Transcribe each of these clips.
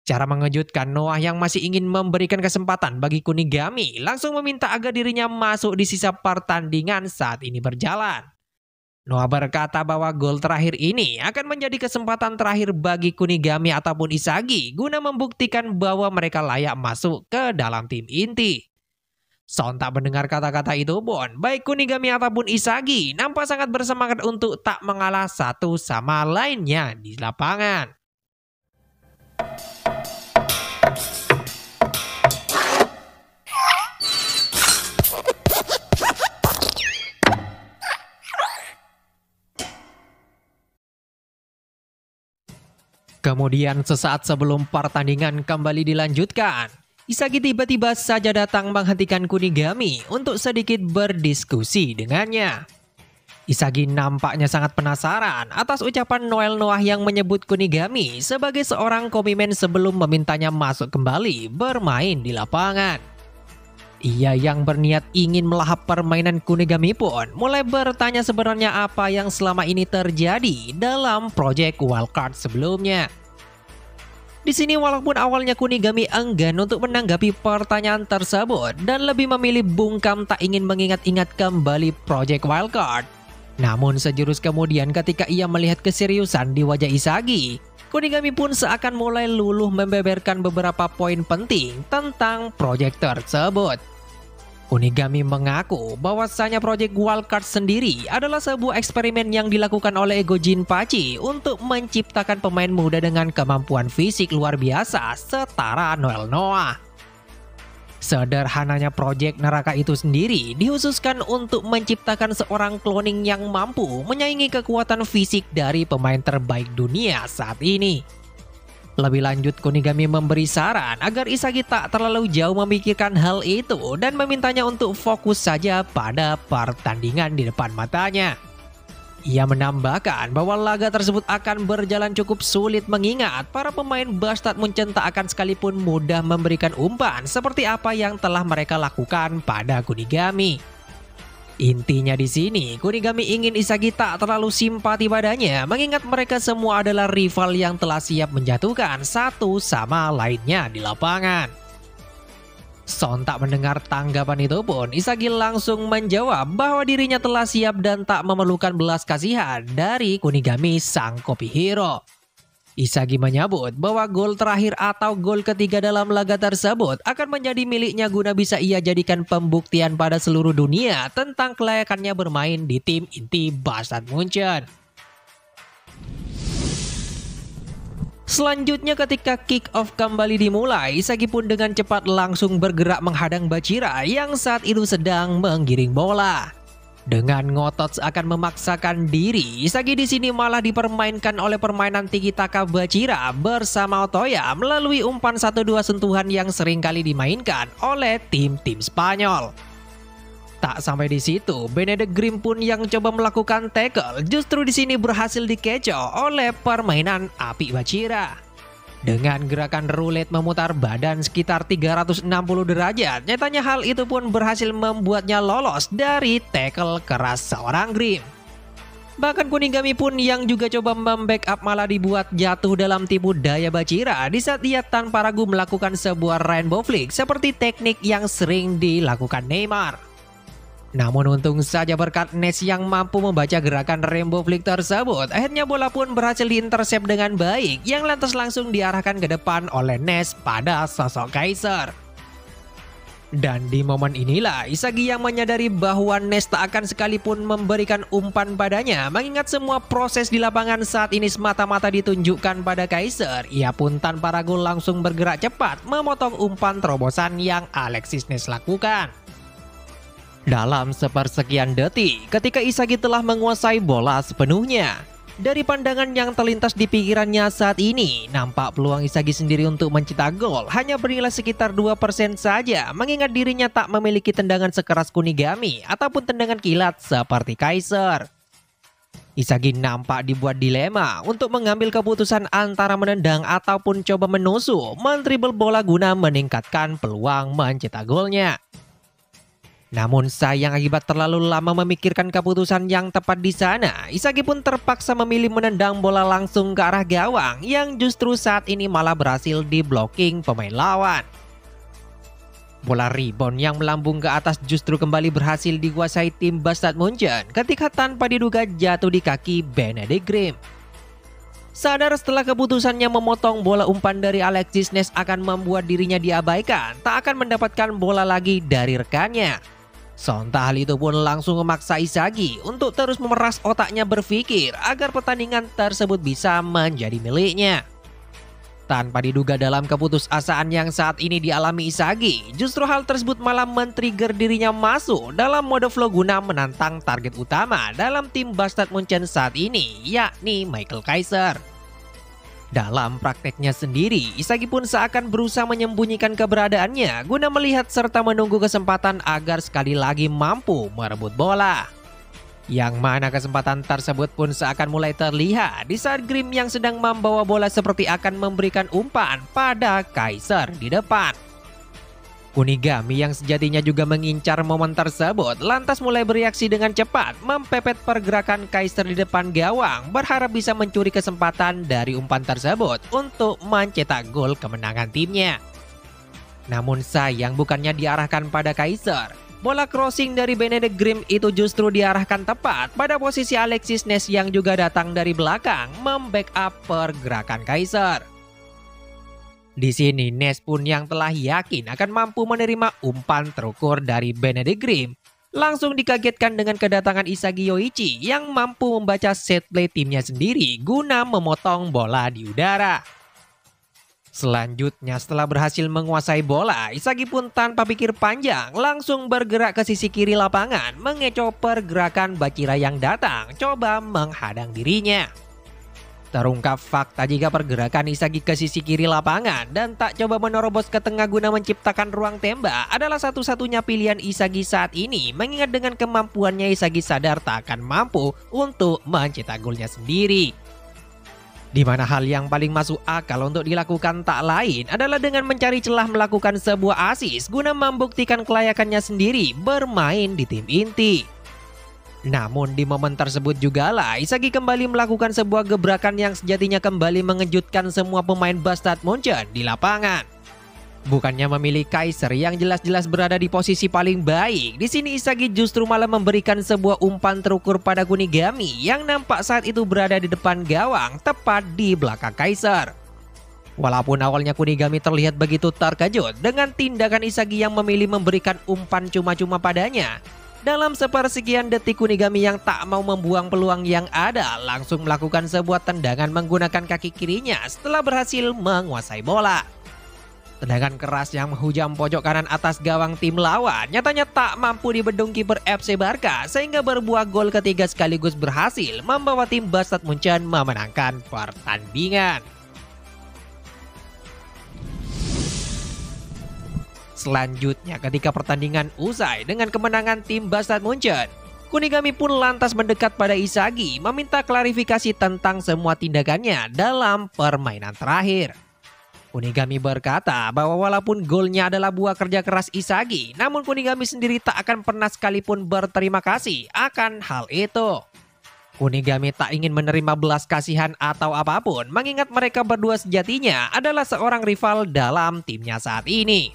Cara mengejutkan, Noah yang masih ingin memberikan kesempatan bagi Kunigami langsung meminta agar dirinya masuk di sisa pertandingan saat ini berjalan. Noah berkata bahwa gol terakhir ini akan menjadi kesempatan terakhir bagi Kunigami ataupun Isagi guna membuktikan bahwa mereka layak masuk ke dalam tim inti. Sontak mendengar kata-kata itu pun, baik Kunigami ataupun Isagi nampak sangat bersemangat untuk tak mengalah satu sama lainnya di lapangan. Kemudian sesaat sebelum pertandingan kembali dilanjutkan, Isagi tiba-tiba saja datang menghentikan Kunigami untuk sedikit berdiskusi dengannya. Isagi nampaknya sangat penasaran atas ucapan Noah yang menyebut Kunigami sebagai seorang komimen sebelum memintanya masuk kembali bermain di lapangan. Ia yang berniat ingin melahap permainan Kunigami pun mulai bertanya sebenarnya apa yang selama ini terjadi dalam proyek Wildcard sebelumnya. Di sini walaupun awalnya Kunigami enggan untuk menanggapi pertanyaan tersebut dan lebih memilih bungkam tak ingin mengingat-ingat kembali proyek Wildcard. Namun sejurus kemudian ketika ia melihat keseriusan di wajah Isagi, Kunigami pun seakan mulai luluh membeberkan beberapa poin penting tentang proyek tersebut. Kunigami mengaku bahwasanya proyek Wildcard sendiri adalah sebuah eksperimen yang dilakukan oleh Ego Jinpachi untuk menciptakan pemain muda dengan kemampuan fisik luar biasa setara Noah. Sederhananya proyek neraka itu sendiri dikhususkan untuk menciptakan seorang cloning yang mampu menyaingi kekuatan fisik dari pemain terbaik dunia saat ini. Lebih lanjut, Kunigami memberi saran agar Isagi tak terlalu jauh memikirkan hal itu dan memintanya untuk fokus saja pada pertandingan di depan matanya. Ia menambahkan bahwa laga tersebut akan berjalan cukup sulit mengingat para pemain Bastard Munchen tak akan sekalipun mudah memberikan umpan seperti apa yang telah mereka lakukan pada Kunigami. Intinya di sini, Kunigami ingin Isagi tak terlalu simpati padanya mengingat mereka semua adalah rival yang telah siap menjatuhkan satu sama lainnya di lapangan. Sontak mendengar tanggapan itu pun, Isagi langsung menjawab bahwa dirinya telah siap dan tak memerlukan belas kasihan dari Kunigami sang kopi hero. Isagi menyebut bahwa gol terakhir atau gol ketiga dalam laga tersebut akan menjadi miliknya guna bisa ia jadikan pembuktian pada seluruh dunia tentang kelayakannya bermain di tim inti Bastard Munchen. Selanjutnya ketika kick off kembali dimulai, Isagi pun dengan cepat langsung bergerak menghadang Bachira yang saat itu sedang menggiring bola. Dengan ngotot seakan memaksakan diri, Isagi di sini malah dipermainkan oleh permainan tiki-taka Bachira bersama Otoya melalui umpan 1-2 sentuhan yang seringkali dimainkan oleh tim-tim Spanyol. Tak sampai di situ, Benedict Grimm pun yang coba melakukan tackle justru di sini berhasil dikecoh oleh permainan api Bachira. Dengan gerakan roulette memutar badan sekitar 360 derajat, nyatanya hal itu pun berhasil membuatnya lolos dari tackle keras seorang Grimm. Bahkan Kunigami pun yang juga coba membackup malah dibuat jatuh dalam tipu daya Bachira di saat ia tanpa ragu melakukan sebuah rainbow flick seperti teknik yang sering dilakukan Neymar. Namun untung saja berkat Ness yang mampu membaca gerakan rainbow flick tersebut, akhirnya bola pun berhasil diintersep dengan baik yang lantas langsung diarahkan ke depan oleh Ness pada sosok Kaiser. Dan di momen inilah Isagi yang menyadari bahwa Ness tak akan sekalipun memberikan umpan padanya mengingat semua proses di lapangan saat ini semata-mata ditunjukkan pada Kaiser. Ia pun tanpa ragu langsung bergerak cepat memotong umpan terobosan yang Alexis Ness lakukan. Dalam sepersekian detik, ketika Isagi telah menguasai bola sepenuhnya, dari pandangan yang terlintas di pikirannya saat ini, nampak peluang Isagi sendiri untuk mencetak gol hanya bernilai sekitar 2% saja, mengingat dirinya tak memiliki tendangan sekeras Kunigami ataupun tendangan kilat seperti Kaiser. Isagi nampak dibuat dilema untuk mengambil keputusan antara menendang ataupun coba menusuk, mendribble bola guna meningkatkan peluang mencetak golnya. Namun sayang akibat terlalu lama memikirkan keputusan yang tepat di sana, Isagi pun terpaksa memilih menendang bola langsung ke arah gawang yang justru saat ini malah berhasil di-blocking pemain lawan. Bola rebound yang melambung ke atas justru kembali berhasil dikuasai tim Bastard Munchen ketika tanpa diduga jatuh di kaki Benedict Grimm. Sadar setelah keputusannya memotong bola umpan dari Alexis Ness akan membuat dirinya diabaikan, tak akan mendapatkan bola lagi dari rekannya. Sontak hal itu pun langsung memaksa Isagi untuk terus memeras otaknya berpikir agar pertandingan tersebut bisa menjadi miliknya. Tanpa diduga dalam keputusasaan yang saat ini dialami Isagi, justru hal tersebut malah men-trigger dirinya masuk dalam mode flow guna menantang target utama dalam tim Bastard Munchen saat ini, yakni Michael Kaiser. Dalam prakteknya sendiri, Isagi pun seakan berusaha menyembunyikan keberadaannya guna melihat serta menunggu kesempatan agar sekali lagi mampu merebut bola. Yang mana kesempatan tersebut pun seakan mulai terlihat di saat Grimm yang sedang membawa bola seperti akan memberikan umpan pada Kaiser di depan. Kunigami yang sejatinya juga mengincar momen tersebut lantas mulai bereaksi dengan cepat mempepet pergerakan Kaiser di depan gawang berharap bisa mencuri kesempatan dari umpan tersebut untuk mencetak gol kemenangan timnya. Namun sayang bukannya diarahkan pada Kaiser. Bola crossing dari Benedict Grimm itu justru diarahkan tepat pada posisi Alexis Ness yang juga datang dari belakang membackup pergerakan Kaiser. Di sini Ness pun yang telah yakin akan mampu menerima umpan terukur dari Benedict Grimm langsung dikagetkan dengan kedatangan Isagi Yoichi yang mampu membaca set play timnya sendiri guna memotong bola di udara. Selanjutnya setelah berhasil menguasai bola, Isagi pun tanpa pikir panjang langsung bergerak ke sisi kiri lapangan mengecoh pergerakan Bachira yang datang coba menghadang dirinya. Terungkap fakta jika pergerakan Isagi ke sisi kiri lapangan dan tak coba menerobos ke tengah guna menciptakan ruang tembak adalah satu-satunya pilihan Isagi saat ini, mengingat dengan kemampuannya Isagi sadar tak akan mampu untuk mencetak golnya sendiri. Di mana hal yang paling masuk akal untuk dilakukan tak lain adalah dengan mencari celah melakukan sebuah asis guna membuktikan kelayakannya sendiri bermain di tim inti. Namun di momen tersebut jugalah Isagi kembali melakukan sebuah gebrakan yang sejatinya kembali mengejutkan semua pemain Bastard Munchen di lapangan. Bukannya memilih Kaiser yang jelas-jelas berada di posisi paling baik, di sini Isagi justru malah memberikan sebuah umpan terukur pada Kunigami yang nampak saat itu berada di depan gawang tepat di belakang Kaiser. Walaupun awalnya Kunigami terlihat begitu terkejut dengan tindakan Isagi yang memilih memberikan umpan cuma-cuma padanya, dalam sepersekian detik Kunigami yang tak mau membuang peluang yang ada langsung melakukan sebuah tendangan menggunakan kaki kirinya setelah berhasil menguasai bola. Tendangan keras yang menghujam pojok kanan atas gawang tim lawan nyatanya tak mampu dibendung kiper FC Barca sehingga berbuah gol ketiga sekaligus berhasil membawa tim Bastard Munchen memenangkan pertandingan. Selanjutnya ketika pertandingan usai dengan kemenangan tim Bastard Munchen, Kunigami pun lantas mendekat pada Isagi meminta klarifikasi tentang semua tindakannya dalam permainan terakhir. Kunigami berkata bahwa walaupun golnya adalah buah kerja keras Isagi, namun Kunigami sendiri tak akan pernah sekalipun berterima kasih akan hal itu. Kunigami tak ingin menerima belas kasihan atau apapun mengingat mereka berdua sejatinya adalah seorang rival dalam timnya saat ini.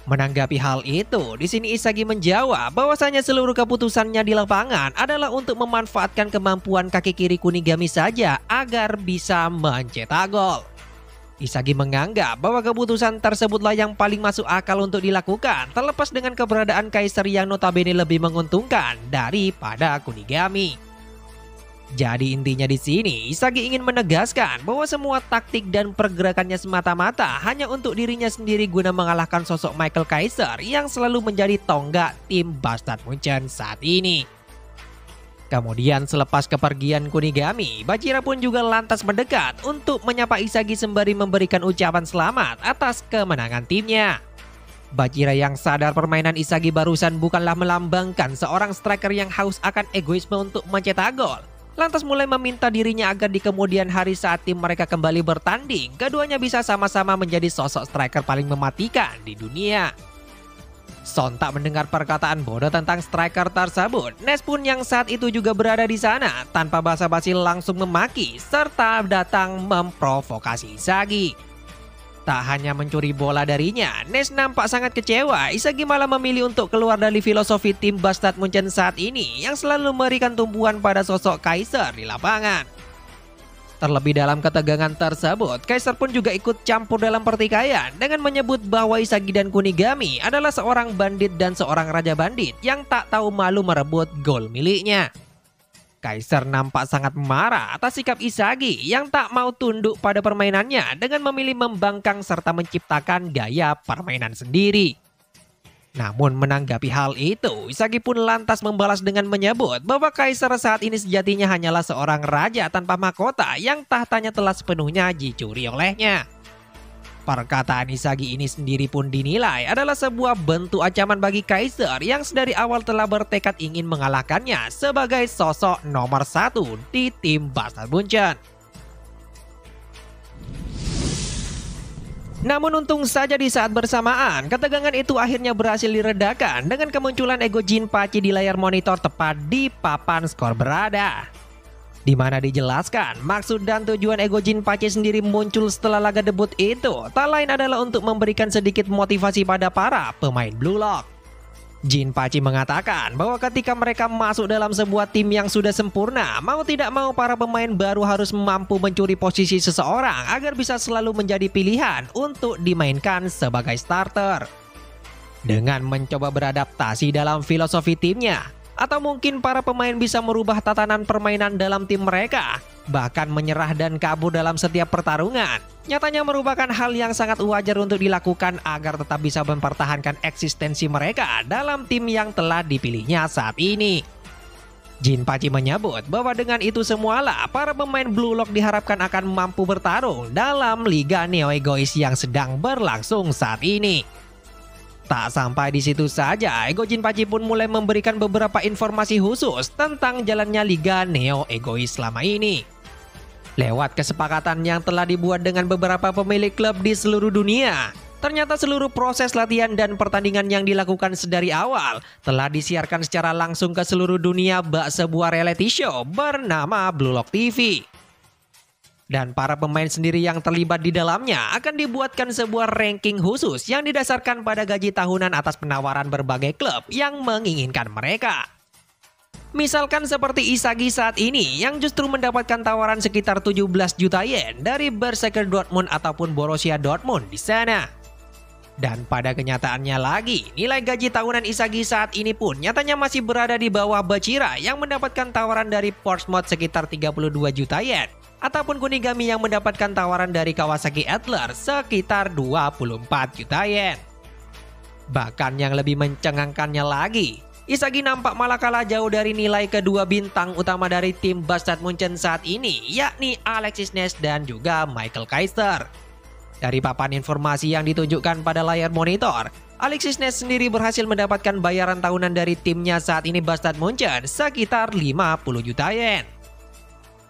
Menanggapi hal itu, di sini Isagi menjawab bahwasanya seluruh keputusannya di lapangan adalah untuk memanfaatkan kemampuan kaki kiri Kunigami saja agar bisa mencetak gol. Isagi menganggap bahwa keputusan tersebutlah yang paling masuk akal untuk dilakukan, terlepas dengan keberadaan Kaiser yang notabene lebih menguntungkan daripada Kunigami. Jadi intinya di sini Isagi ingin menegaskan bahwa semua taktik dan pergerakannya semata-mata hanya untuk dirinya sendiri guna mengalahkan sosok Michael Kaiser yang selalu menjadi tonggak tim Bastard Munchen saat ini. Kemudian selepas kepergian Kunigami, Bachira pun juga lantas mendekat untuk menyapa Isagi sembari memberikan ucapan selamat atas kemenangan timnya. Bachira yang sadar permainan Isagi barusan bukanlah melambangkan seorang striker yang haus akan egoisme untuk mencetak gol, lantas mulai meminta dirinya agar di kemudian hari saat tim mereka kembali bertanding, keduanya bisa sama-sama menjadi sosok striker paling mematikan di dunia. Sontak mendengar perkataan bodoh tentang striker tersebut, Ness pun yang saat itu juga berada di sana tanpa basa-basi langsung memaki serta datang memprovokasi Isagi. Tak hanya mencuri bola darinya, Ness nampak sangat kecewa. Isagi malah memilih untuk keluar dari filosofi tim Bastard Munchen saat ini yang selalu memberikan tumpuan pada sosok Kaiser di lapangan. Terlebih dalam ketegangan tersebut, Kaiser pun juga ikut campur dalam pertikaian dengan menyebut bahwa Isagi dan Kunigami adalah seorang bandit dan seorang raja bandit yang tak tahu malu merebut gol miliknya. Kaiser nampak sangat marah atas sikap Isagi yang tak mau tunduk pada permainannya dengan memilih membangkang serta menciptakan gaya permainan sendiri. Namun menanggapi hal itu, Isagi pun lantas membalas dengan menyebut bahwa Kaiser saat ini sejatinya hanyalah seorang raja tanpa mahkota yang tahtanya telah sepenuhnya dicuri olehnya. Perkataan Isagi ini sendiri pun dinilai adalah sebuah bentuk ancaman bagi Kaiser yang sedari awal telah bertekad ingin mengalahkannya sebagai sosok nomor 1 di tim Bastard Munchen. Namun untung saja di saat bersamaan, ketegangan itu akhirnya berhasil diredakan dengan kemunculan ego Jinpachi di layar monitor tepat di papan skor berada. Di mana dijelaskan maksud dan tujuan ego Jinpachi sendiri muncul setelah laga debut itu tak lain adalah untuk memberikan sedikit motivasi pada para pemain Blue Lock. Jinpachi mengatakan bahwa ketika mereka masuk dalam sebuah tim yang sudah sempurna, mau tidak mau para pemain baru harus mampu mencuri posisi seseorang agar bisa selalu menjadi pilihan untuk dimainkan sebagai starter. Dengan mencoba beradaptasi dalam filosofi timnya, atau mungkin para pemain bisa merubah tatanan permainan dalam tim mereka, bahkan menyerah dan kabur dalam setiap pertarungan. Nyatanya merupakan hal yang sangat wajar untuk dilakukan agar tetap bisa mempertahankan eksistensi mereka dalam tim yang telah dipilihnya saat ini. Jinpachi menyebut bahwa dengan itu semualah para pemain Blue Lock diharapkan akan mampu bertarung dalam Liga Neo Egois yang sedang berlangsung saat ini. Tak sampai di situ saja, ego Jinpachi pun mulai memberikan beberapa informasi khusus tentang jalannya Liga Neo Egois selama ini. Lewat kesepakatan yang telah dibuat dengan beberapa pemilik klub di seluruh dunia, ternyata seluruh proses latihan dan pertandingan yang dilakukan sedari awal telah disiarkan secara langsung ke seluruh dunia bak sebuah reality show bernama Blue Lock TV. Dan para pemain sendiri yang terlibat di dalamnya akan dibuatkan sebuah ranking khusus yang didasarkan pada gaji tahunan atas penawaran berbagai klub yang menginginkan mereka. Misalkan seperti Isagi saat ini yang justru mendapatkan tawaran sekitar 17 juta yen dari Berserker Dortmund ataupun Borussia Dortmund di sana. Dan pada kenyataannya lagi, nilai gaji tahunan Isagi saat ini pun nyatanya masih berada di bawah Bachira yang mendapatkan tawaran dari Portsmouth sekitar 32 juta yen. Ataupun Kunigami yang mendapatkan tawaran dari Kawasaki Adler sekitar 24 juta yen. Bahkan yang lebih mencengangkannya lagi, Isagi nampak malah kalah jauh dari nilai kedua bintang utama dari tim Bastard Munchen saat ini, yakni Alexis Ness dan juga Michael Kaiser. Dari papan informasi yang ditunjukkan pada layar monitor, Alexis Ness sendiri berhasil mendapatkan bayaran tahunan dari timnya saat ini Bastard Munchen sekitar 50 juta yen.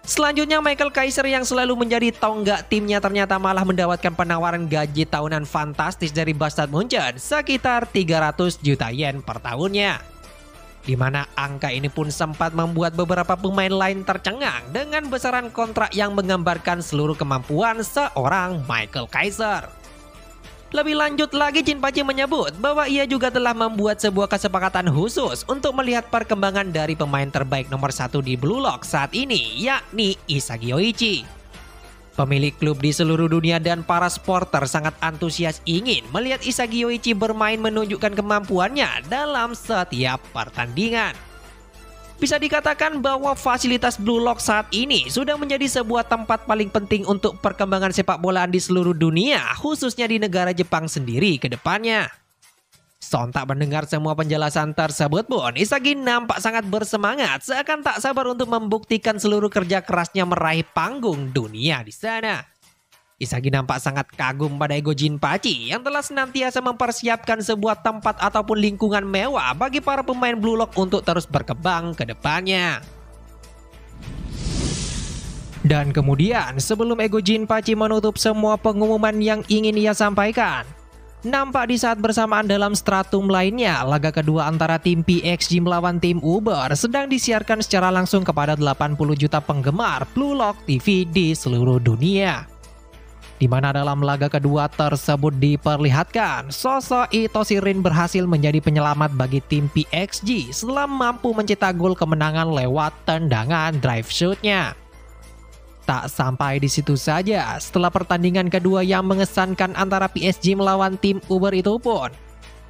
Selanjutnya Michael Kaiser yang selalu menjadi tonggak timnya ternyata malah mendapatkan penawaran gaji tahunan fantastis dari Bastard Munchen sekitar 300 juta yen per tahunnya. Di mana angka ini pun sempat membuat beberapa pemain lain tercengang dengan besaran kontrak yang menggambarkan seluruh kemampuan seorang Michael Kaiser. Lebih lanjut lagi, Jinpachi menyebut bahwa ia juga telah membuat sebuah kesepakatan khusus untuk melihat perkembangan dari pemain terbaik nomor 1 di Blue Lock saat ini, yakni Isagi Yoichi. Pemilik klub di seluruh dunia dan para supporter sangat antusias ingin melihat Isagi Yoichi bermain menunjukkan kemampuannya dalam setiap pertandingan. Bisa dikatakan bahwa fasilitas Blue Lock saat ini sudah menjadi sebuah tempat paling penting untuk perkembangan sepak bolaan di seluruh dunia, khususnya di negara Jepang sendiri ke depannya. Sontak mendengar semua penjelasan tersebut pun, Isagi nampak sangat bersemangat, seakan tak sabar untuk membuktikan seluruh kerja kerasnya meraih panggung dunia di sana. Isagi nampak sangat kagum pada ego Jinpachi yang telah senantiasa mempersiapkan sebuah tempat ataupun lingkungan mewah bagi para pemain Blue Lock untuk terus berkembang ke depannya. Dan kemudian sebelum ego Jinpachi menutup semua pengumuman yang ingin ia sampaikan, Nampak di saat bersamaan dalam stratum lainnya, laga kedua antara tim PXG melawan tim Uber sedang disiarkan secara langsung kepada 80 juta penggemar Blue Lock TV di seluruh dunia. Di mana dalam laga kedua tersebut diperlihatkan, sosok Itoshi Rin berhasil menjadi penyelamat bagi tim PXG setelah mampu mencetak gol kemenangan lewat tendangan drive shoot-nya. Tak sampai di situ saja, setelah pertandingan kedua yang mengesankan antara PSG melawan tim Uber itu pun,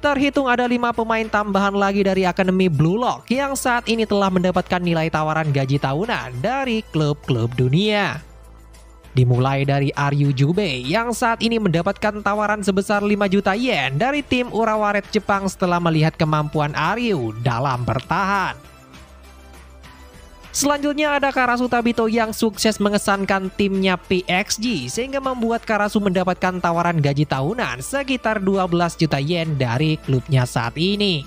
terhitung ada 5 pemain tambahan lagi dari Akademi Blue Lock yang saat ini telah mendapatkan nilai tawaran gaji tahunan dari klub-klub dunia. Dimulai dari Ryu Jubei yang saat ini mendapatkan tawaran sebesar 5 juta yen dari tim Urawa Red Jepang setelah melihat kemampuan Ryu dalam bertahan. Selanjutnya ada Karasu Tabito yang sukses mengesankan timnya PXG sehingga membuat Karasu mendapatkan tawaran gaji tahunan sekitar 12 juta yen dari klubnya saat ini.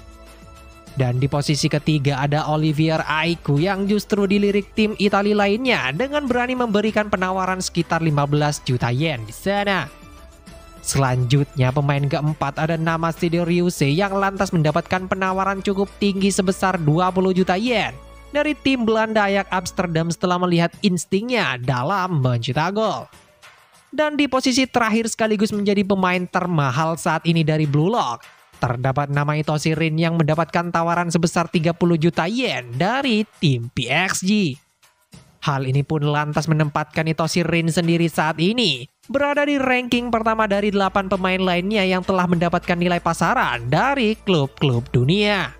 Dan di posisi ketiga ada Olivier Aiku yang justru dilirik tim Italia lainnya dengan berani memberikan penawaran sekitar 15 juta yen di sana. Selanjutnya pemain keempat ada nama Shide Ryusei yang lantas mendapatkan penawaran cukup tinggi sebesar 20 juta yen dari tim Belanda Ajax Amsterdam setelah melihat instingnya dalam mencetak gol. Dan di posisi terakhir sekaligus menjadi pemain termahal saat ini dari Blue Lock, terdapat nama Itoshi Rin yang mendapatkan tawaran sebesar 30 juta yen dari tim PXG. Hal ini pun lantas menempatkan Itoshi Rin sendiri saat ini berada di ranking pertama dari 8 pemain lainnya yang telah mendapatkan nilai pasaran dari klub-klub dunia.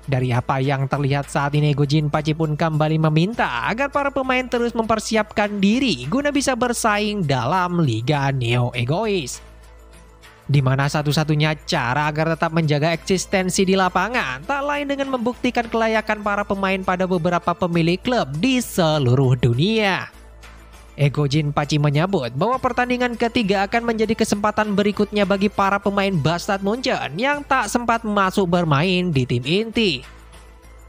Dari apa yang terlihat saat ini, Ego Jinpachi pun kembali meminta agar para pemain terus mempersiapkan diri guna bisa bersaing dalam Liga Neo Egois. Di mana satu-satunya cara agar tetap menjaga eksistensi di lapangan tak lain dengan membuktikan kelayakan para pemain pada beberapa pemilik klub di seluruh dunia. Ego Jinpachi menyebut bahwa pertandingan ketiga akan menjadi kesempatan berikutnya bagi para pemain Bastard Munchen yang tak sempat masuk bermain di tim inti.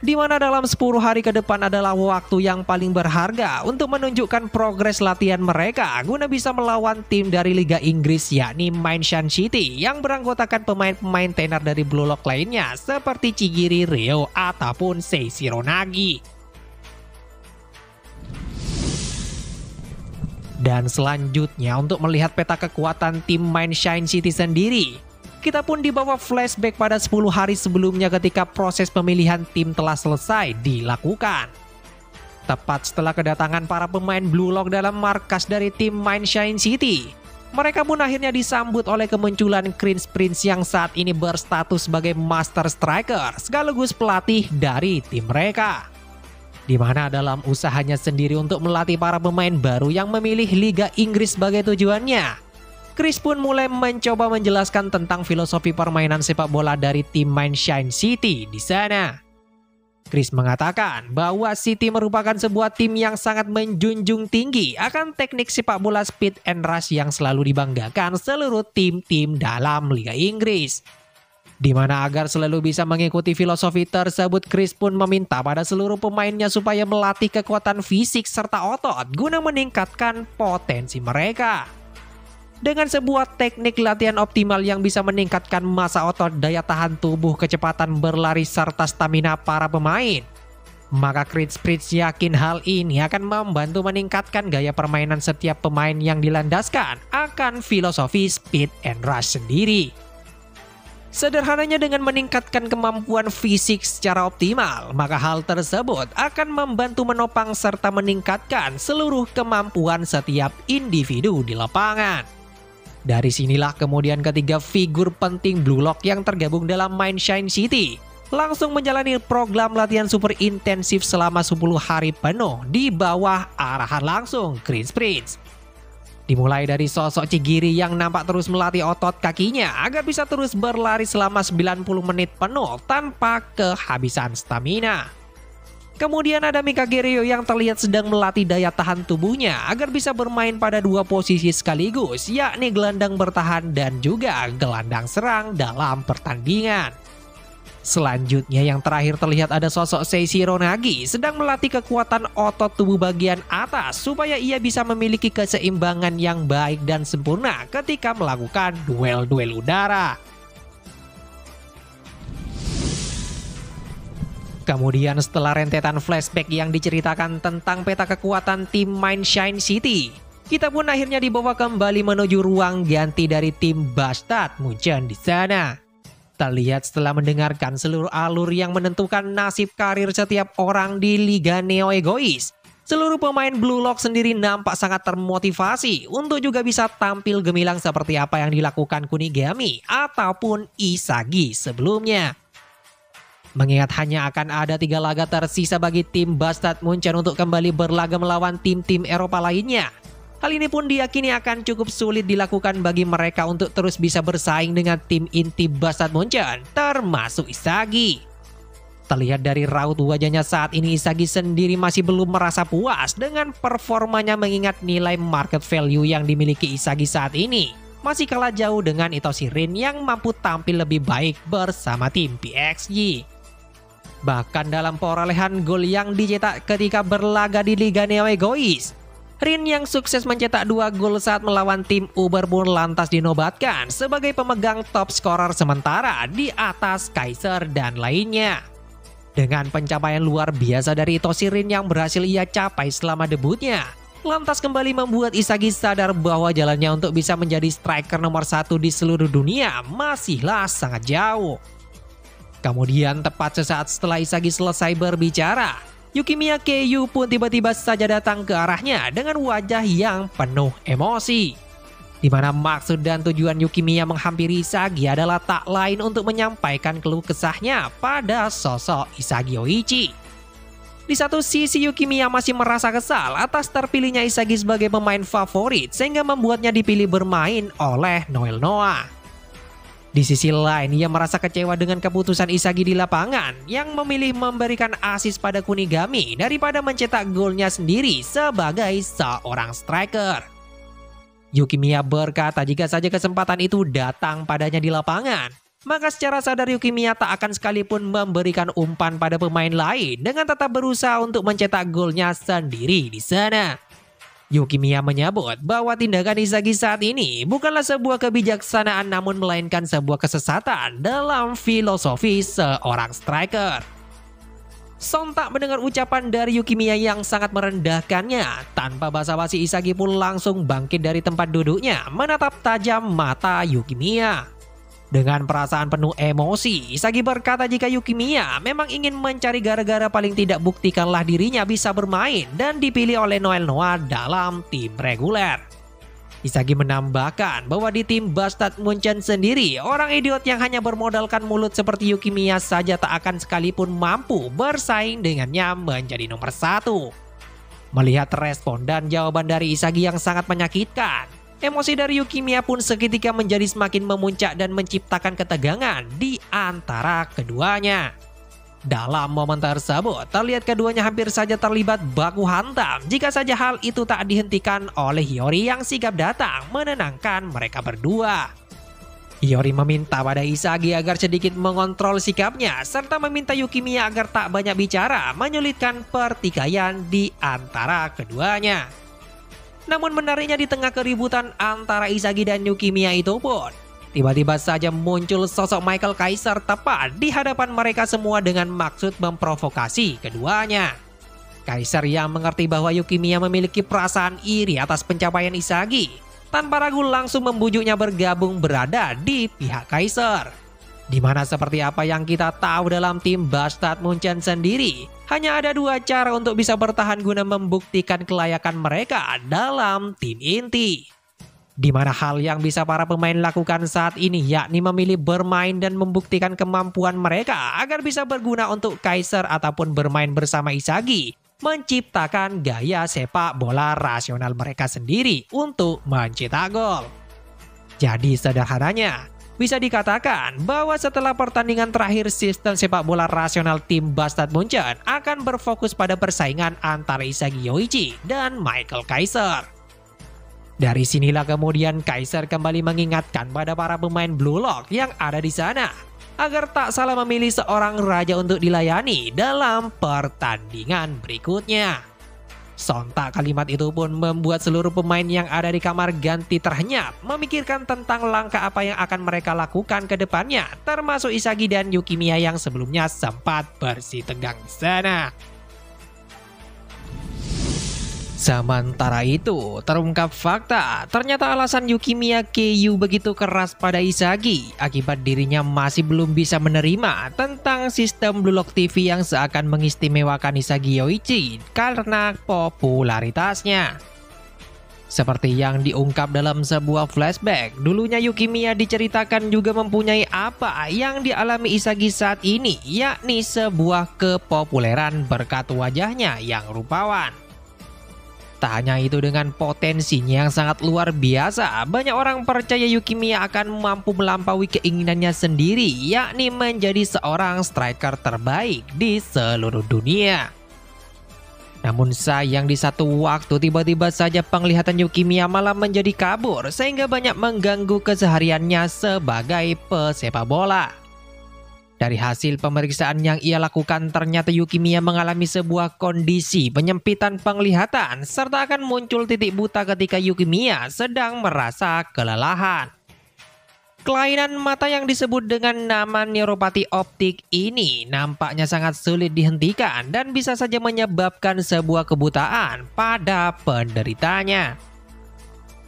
Di mana dalam 10 hari ke depan adalah waktu yang paling berharga untuk menunjukkan progres latihan mereka guna bisa melawan tim dari Liga Inggris yakni Mainshan City yang beranggotakan pemain-pemain tenar dari Blue Lock lainnya seperti Chigiri Ryo ataupun Seishiro Nagi. Dan selanjutnya untuk melihat peta kekuatan tim Mainshan City sendiri, kita pun dibawa flashback pada 10 hari sebelumnya ketika proses pemilihan tim telah selesai dilakukan. Tepat setelah kedatangan para pemain Blue Lock dalam markas dari tim Mainshan City, mereka pun akhirnya disambut oleh kemunculan Chris Prince yang saat ini berstatus sebagai Master Striker sekaligus pelatih dari tim mereka. Di mana dalam usahanya sendiri untuk melatih para pemain baru yang memilih Liga Inggris sebagai tujuannya, Chris pun mulai mencoba menjelaskan tentang filosofi permainan sepak bola dari tim Mainshan City di sana. Chris mengatakan bahwa City merupakan sebuah tim yang sangat menjunjung tinggi akan teknik sepak bola speed and rush yang selalu dibanggakan seluruh tim-tim dalam Liga Inggris. Di mana agar selalu bisa mengikuti filosofi tersebut, Chris pun meminta pada seluruh pemainnya supaya melatih kekuatan fisik serta otot guna meningkatkan potensi mereka. Dengan sebuah teknik latihan optimal yang bisa meningkatkan massa otot, daya tahan tubuh, kecepatan berlari, serta stamina para pemain, maka Chris Prince yakin hal ini akan membantu meningkatkan gaya permainan setiap pemain yang dilandaskan akan filosofi speed and rush sendiri. Sederhananya dengan meningkatkan kemampuan fisik secara optimal, maka hal tersebut akan membantu menopang serta meningkatkan seluruh kemampuan setiap individu di lapangan. Dari sinilah kemudian ketiga figur penting Blue Lock yang tergabung dalam Mainshan City langsung menjalani program latihan super intensif selama 10 hari penuh di bawah arahan langsung Chris Prince. Dimulai dari sosok Chigiri yang nampak terus melatih otot kakinya agar bisa terus berlari selama 90 menit penuh tanpa kehabisan stamina. Kemudian ada Mikage Ryo yang terlihat sedang melatih daya tahan tubuhnya agar bisa bermain pada 2 posisi sekaligus, yakni gelandang bertahan dan juga gelandang serang dalam pertandingan. Selanjutnya yang terakhir terlihat ada sosok Seishiro Nagi sedang melatih kekuatan otot tubuh bagian atas supaya ia bisa memiliki keseimbangan yang baik dan sempurna ketika melakukan duel-duel udara. Kemudian setelah rentetan flashback yang diceritakan tentang peta kekuatan tim Mindshine City, kita pun akhirnya dibawa kembali menuju ruang ganti dari tim Bastard Munchen di sana. Terlihat setelah mendengarkan seluruh alur yang menentukan nasib karir setiap orang di Liga Neo Egois, seluruh pemain Blue Lock sendiri nampak sangat termotivasi untuk juga bisa tampil gemilang seperti apa yang dilakukan Kunigami ataupun Isagi sebelumnya. Mengingat hanya akan ada 3 laga tersisa bagi tim Bastard Munchen untuk kembali berlaga melawan tim-tim Eropa lainnya. Hal ini pun diyakini akan cukup sulit dilakukan bagi mereka untuk terus bisa bersaing dengan tim inti Bastard Munchen, termasuk Isagi. Terlihat dari raut wajahnya saat ini, Isagi sendiri masih belum merasa puas dengan performanya mengingat nilai market value yang dimiliki Isagi saat ini masih kalah jauh dengan Itoshi Rin yang mampu tampil lebih baik bersama tim PXG. Bahkan dalam perolehan gol yang dicetak ketika berlaga di Liga Neo Egois, Rin yang sukses mencetak 2 gol saat melawan tim Uber pun lantas dinobatkan sebagai pemegang top scorer sementara di atas Kaiser dan lainnya. Dengan pencapaian luar biasa dari Itoshi Rin yang berhasil ia capai selama debutnya, lantas kembali membuat Isagi sadar bahwa jalannya untuk bisa menjadi striker nomor 1 di seluruh dunia masihlah sangat jauh. Kemudian tepat sesaat setelah Isagi selesai berbicara, Yukimiya Keiyu pun tiba-tiba saja datang ke arahnya dengan wajah yang penuh emosi. Di mana maksud dan tujuan Yukimiya menghampiri Isagi adalah tak lain untuk menyampaikan keluh kesahnya pada sosok Isagi Yoichi. Di satu sisi Yukimiya masih merasa kesal atas terpilihnya Isagi sebagai pemain favorit sehingga membuatnya dipilih bermain oleh Noel Noah. Di sisi lain, ia merasa kecewa dengan keputusan Isagi di lapangan yang memilih memberikan asis pada Kunigami daripada mencetak golnya sendiri sebagai seorang striker. Yukimiya berkata jika saja kesempatan itu datang padanya di lapangan, maka secara sadar Yukimiya tak akan sekalipun memberikan umpan pada pemain lain dengan tetap berusaha untuk mencetak golnya sendiri di sana. Yukimiya menyebut bahwa tindakan Isagi saat ini bukanlah sebuah kebijaksanaan namun melainkan sebuah kesesatan dalam filosofi seorang striker. Sontak mendengar ucapan dari Yukimiya yang sangat merendahkannya, tanpa basa-basi Isagi pun langsung bangkit dari tempat duduknya menatap tajam mata Yukimiya. Dengan perasaan penuh emosi, Isagi berkata jika Yukimiya memang ingin mencari gara-gara paling tidak buktikanlah dirinya bisa bermain dan dipilih oleh Noel Noah dalam tim reguler. Isagi menambahkan bahwa di tim Bastard Munchen sendiri, orang idiot yang hanya bermodalkan mulut seperti Yukimiya saja tak akan sekalipun mampu bersaing dengannya menjadi nomor 1. Melihat respon dan jawaban dari Isagi yang sangat menyakitkan, emosi dari Yukimiya pun seketika menjadi semakin memuncak dan menciptakan ketegangan di antara keduanya. Dalam momen tersebut, terlihat keduanya hampir saja terlibat baku hantam jika saja hal itu tak dihentikan oleh Hiyori yang sigap datang menenangkan mereka berdua. Hiyori meminta pada Isagi agar sedikit mengontrol sikapnya serta meminta Yukimiya agar tak banyak bicara menyulitkan pertikaian di antara keduanya. Namun menariknya di tengah keributan antara Isagi dan Yukimiya itu pun, tiba-tiba saja muncul sosok Michael Kaiser tepat di hadapan mereka semua dengan maksud memprovokasi keduanya. Kaiser yang mengerti bahwa Yukimiya memiliki perasaan iri atas pencapaian Isagi, tanpa ragu langsung membujuknya bergabung berada di pihak Kaiser. Di mana seperti apa yang kita tahu dalam tim Bastard Munchen sendiri, hanya ada 2 cara untuk bisa bertahan guna membuktikan kelayakan mereka dalam tim inti. Di mana hal yang bisa para pemain lakukan saat ini yakni memilih bermain dan membuktikan kemampuan mereka agar bisa berguna untuk Kaiser ataupun bermain bersama Isagi, menciptakan gaya sepak bola rasional mereka sendiri untuk mencetak gol. Jadi sederhananya, bisa dikatakan bahwa setelah pertandingan terakhir sistem sepak bola rasional tim Bastard Munchen akan berfokus pada persaingan antara Isagi Yoichi dan Michael Kaiser. Dari sinilah kemudian Kaiser kembali mengingatkan pada para pemain Blue Lock yang ada di sana agar tak salah memilih seorang raja untuk dilayani dalam pertandingan berikutnya. Sontak kalimat itu pun membuat seluruh pemain yang ada di kamar ganti terhenyap memikirkan tentang langkah apa yang akan mereka lakukan ke depannya, termasuk Isagi dan Yukimiya yang sebelumnya sempat bersitegang di sana. Sementara itu, terungkap fakta, ternyata alasan Yukimiya Keiyu begitu keras pada Isagi akibat dirinya masih belum bisa menerima tentang sistem Blue Lock TV yang seakan mengistimewakan Isagi Yoichi karena popularitasnya. Seperti yang diungkap dalam sebuah flashback, dulunya Yukimiya diceritakan juga mempunyai apa yang dialami Isagi saat ini, yakni sebuah kepopuleran berkat wajahnya yang rupawan. Tak hanya itu, dengan potensinya yang sangat luar biasa, banyak orang percaya Yukimiya akan mampu melampaui keinginannya sendiri, yakni menjadi seorang striker terbaik di seluruh dunia. Namun sayang di satu waktu tiba-tiba saja penglihatan Yukimiya malah menjadi kabur sehingga banyak mengganggu kesehariannya sebagai pesepak bola. Dari hasil pemeriksaan yang ia lakukan, ternyata Yukimiya mengalami sebuah kondisi penyempitan penglihatan serta akan muncul titik buta ketika Yukimiya sedang merasa kelelahan. Kelainan mata yang disebut dengan nama neuropati optik ini nampaknya sangat sulit dihentikan dan bisa saja menyebabkan sebuah kebutaan pada penderitanya.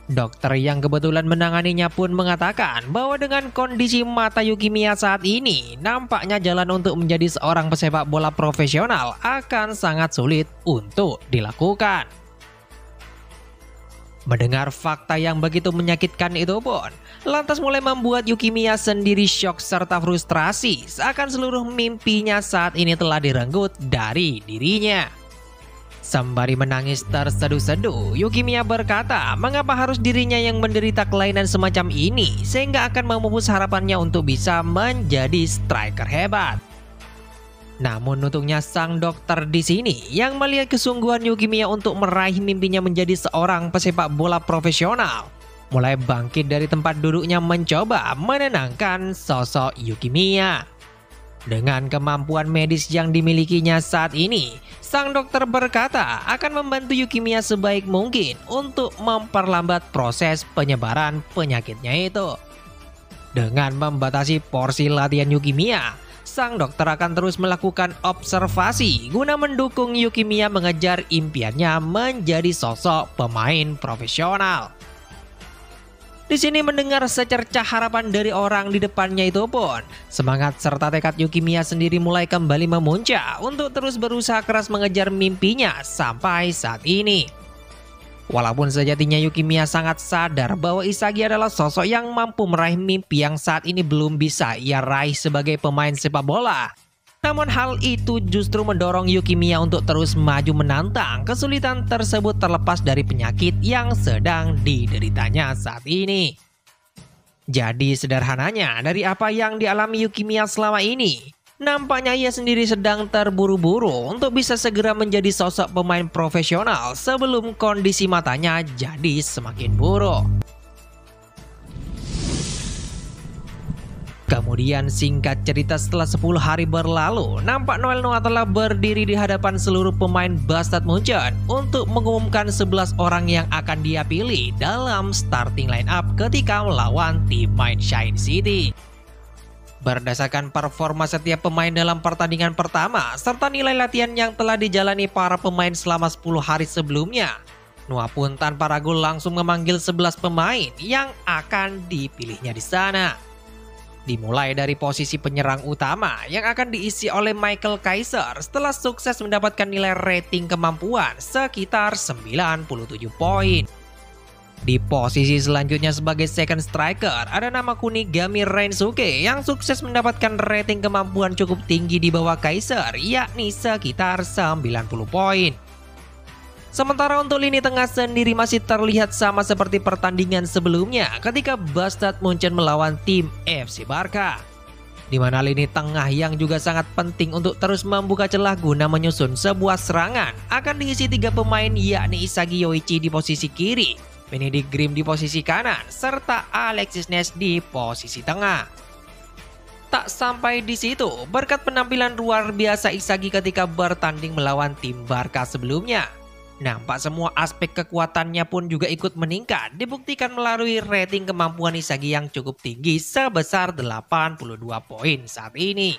Dokter yang kebetulan menanganinya pun mengatakan bahwa dengan kondisi mata Yukimiya saat ini, nampaknya jalan untuk menjadi seorang pesepak bola profesional akan sangat sulit untuk dilakukan. Mendengar fakta yang begitu menyakitkan itu pun, lantas mulai membuat Yukimiya sendiri syok serta frustrasi seakan seluruh mimpinya saat ini telah direnggut dari dirinya. Sembari menangis terseduh-seduh, Yukimiya berkata mengapa harus dirinya yang menderita kelainan semacam ini sehingga akan memupus harapannya untuk bisa menjadi striker hebat. Namun untungnya sang dokter di sini yang melihat kesungguhan Yukimiya untuk meraih mimpinya menjadi seorang pesepak bola profesional, mulai bangkit dari tempat duduknya mencoba menenangkan sosok Yukimiya. Dengan kemampuan medis yang dimilikinya saat ini, sang dokter berkata akan membantu Yukimiya sebaik mungkin untuk memperlambat proses penyebaran penyakitnya itu. Dengan membatasi porsi latihan Yukimiya, sang dokter akan terus melakukan observasi guna mendukung Yukimiya mengejar impiannya menjadi sosok pemain profesional. Di sini mendengar secercah harapan dari orang di depannya itu pun, semangat serta tekad Yukimiya sendiri mulai kembali memuncak untuk terus berusaha keras mengejar mimpinya sampai saat ini. Walaupun sejatinya Yukimiya sangat sadar bahwa Isagi adalah sosok yang mampu meraih mimpi yang saat ini belum bisa ia raih sebagai pemain sepak bola. Namun hal itu justru mendorong Yukimiya untuk terus maju menantang kesulitan tersebut terlepas dari penyakit yang sedang dideritanya saat ini. Jadi sederhananya dari apa yang dialami Yukimiya selama ini, nampaknya ia sendiri sedang terburu-buru untuk bisa segera menjadi sosok pemain profesional sebelum kondisi matanya jadi semakin buruk. Kemudian singkat cerita setelah 10 hari berlalu, nampak Noel Noah telah berdiri di hadapan seluruh pemain Bastard Munchen untuk mengumumkan 11 orang yang akan dia pilih dalam starting line up ketika melawan tim Mind Shine City. Berdasarkan performa setiap pemain dalam pertandingan pertama serta nilai latihan yang telah dijalani para pemain selama 10 hari sebelumnya, Noah pun tanpa ragu langsung memanggil 11 pemain yang akan dipilihnya di sana. Dimulai dari posisi penyerang utama yang akan diisi oleh Michael Kaiser setelah sukses mendapatkan nilai rating kemampuan sekitar 97 poin. Di posisi selanjutnya sebagai second striker ada nama Kunigami Reinsuke yang sukses mendapatkan rating kemampuan cukup tinggi di bawah Kaiser, yakni sekitar 90 poin. Sementara untuk lini tengah sendiri masih terlihat sama seperti pertandingan sebelumnya ketika Bastard Munchen melawan tim FC Barca, di mana lini tengah yang juga sangat penting untuk terus membuka celah guna menyusun sebuah serangan akan diisi 3 pemain, yakni Isagi Yoichi di posisi kiri, Benedict Grimm di posisi kanan, serta Alexis Ness di posisi tengah. Tak sampai di situ, berkat penampilan luar biasa Inzaghi ketika bertanding melawan tim Barca sebelumnya, nampak semua aspek kekuatannya pun juga ikut meningkat, dibuktikan melalui rating kemampuan Inzaghi yang cukup tinggi sebesar 82 poin saat ini.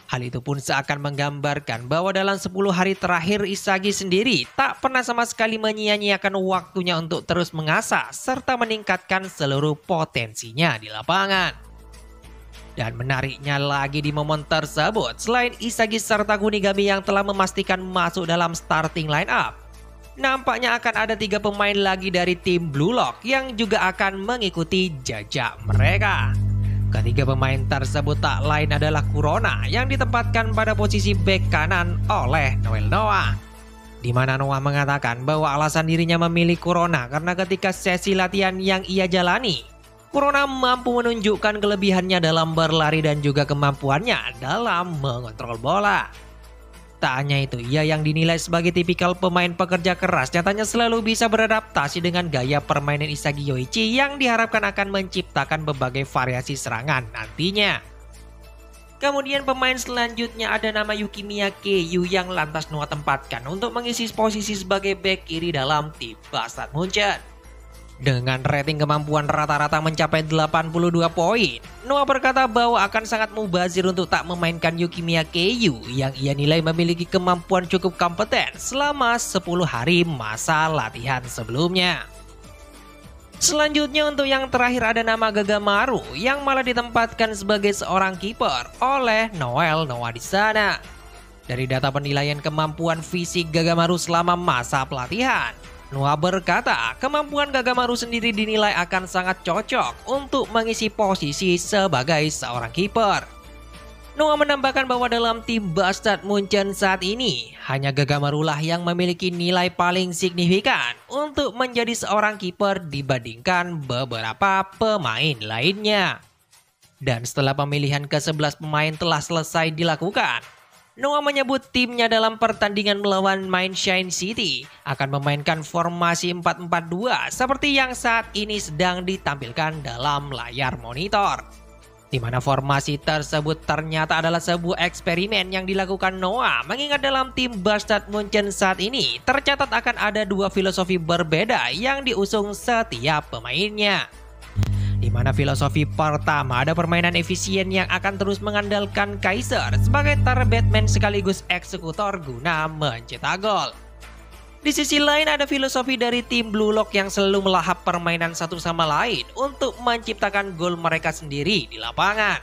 Hal itu pun seakan menggambarkan bahwa dalam 10 hari terakhir Inzaghi sendiri tak pernah sama sekali menyia-nyiakan waktunya untuk terus mengasah serta meningkatkan seluruh potensinya di lapangan. Dan menariknya lagi di momen tersebut, selain Inzaghi serta Kunigami yang telah memastikan masuk dalam starting line up, nampaknya akan ada 3 pemain lagi dari tim Blue Lock yang juga akan mengikuti jejak mereka. Ketiga pemain tersebut tak lain adalah Corona yang ditempatkan pada posisi bek kanan oleh Noel Noah. Di mana Noah mengatakan bahwa alasan dirinya memilih Corona karena ketika sesi latihan yang ia jalani, Corona mampu menunjukkan kelebihannya dalam berlari dan juga kemampuannya dalam mengontrol bola. Tak hanya itu, ia yang dinilai sebagai tipikal pemain pekerja keras nyatanya selalu bisa beradaptasi dengan gaya permainan Inzaghi Yoichi yang diharapkan akan menciptakan berbagai variasi serangan nantinya. Kemudian pemain selanjutnya ada nama Yukimiya Keiyu yang lantas Noah tempatkan untuk mengisi posisi sebagai bek kiri dalam tim Bayern Munchen. Dengan rating kemampuan rata-rata mencapai 82 poin, Noah berkata bahwa akan sangat mubazir untuk tak memainkan Yukimiya Keiyu yang ia nilai memiliki kemampuan cukup kompeten selama 10 hari masa latihan sebelumnya. Selanjutnya untuk yang terakhir ada nama Gagamaru yang malah ditempatkan sebagai seorang kiper oleh Noel Noah di sana. Dari data penilaian kemampuan fisik Gagamaru selama masa pelatihan, Noah berkata kemampuan Gagamaru sendiri dinilai akan sangat cocok untuk mengisi posisi sebagai seorang kiper. Noah menambahkan bahwa dalam tim Bayern Munchen saat ini, hanya Gagamaru lah yang memiliki nilai paling signifikan untuk menjadi seorang kiper dibandingkan beberapa pemain lainnya. Dan setelah pemilihan ke-11 pemain telah selesai dilakukan, Noah menyebut timnya dalam pertandingan melawan Manchester City akan memainkan formasi 4-4-2 seperti yang saat ini sedang ditampilkan dalam layar monitor. Di mana formasi tersebut ternyata adalah sebuah eksperimen yang dilakukan Noah, mengingat dalam tim Bayern Munchen saat ini tercatat akan ada 2 filosofi berbeda yang diusung setiap pemainnya. Di mana filosofi pertama ada permainan efisien yang akan terus mengandalkan Kaiser sebagai target man sekaligus eksekutor guna mencetak gol. Di sisi lain ada filosofi dari tim Blue Lock yang selalu melahap permainan satu sama lain untuk menciptakan gol mereka sendiri di lapangan.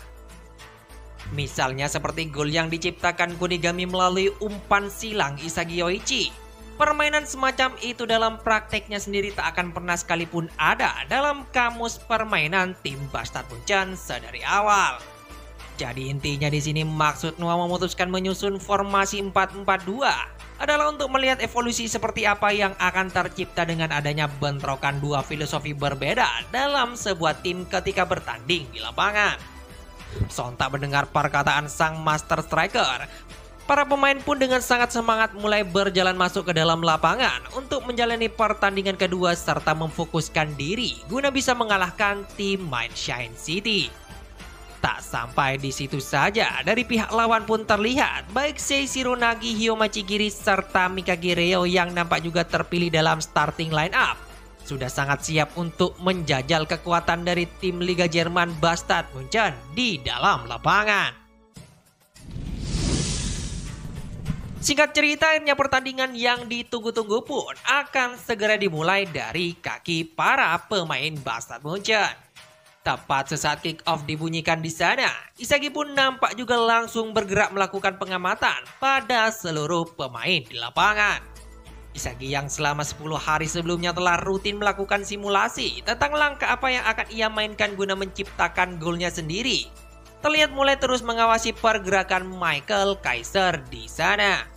Misalnya seperti gol yang diciptakan Kunigami melalui umpan silang Inzaghi Yoichi. Permainan semacam itu dalam prakteknya sendiri tak akan pernah sekalipun ada dalam kamus permainan tim Bayern Munchen sedari awal. Jadi intinya di sini maksud Noah memutuskan menyusun formasi 4-4-2 adalah untuk melihat evolusi seperti apa yang akan tercipta dengan adanya bentrokan 2 filosofi berbeda dalam sebuah tim ketika bertanding di lapangan. Sontak mendengar perkataan sang master striker, para pemain pun dengan sangat semangat mulai berjalan masuk ke dalam lapangan untuk menjalani pertandingan kedua serta memfokuskan diri guna bisa mengalahkan tim Manchester City. Tak sampai di situ saja, dari pihak lawan pun terlihat baik Seishiro Nagi, Hyo Machigiri serta Mikage Reo yang nampak juga terpilih dalam starting line up sudah sangat siap untuk menjajal kekuatan dari tim Liga Jerman Bayern Munchen di dalam lapangan. Singkat cerita, akhirnya pertandingan yang ditunggu-tunggu pun akan segera dimulai dari kaki para pemain Bayern Munchen. Tepat sesaat kick off dibunyikan di sana, Inzaghi pun nampak juga langsung bergerak melakukan pengamatan pada seluruh pemain di lapangan. Inzaghi yang selama 10 hari sebelumnya telah rutin melakukan simulasi tentang langkah apa yang akan ia mainkan guna menciptakan golnya sendiri, terlihat mulai terus mengawasi pergerakan Michael Kaiser di sana.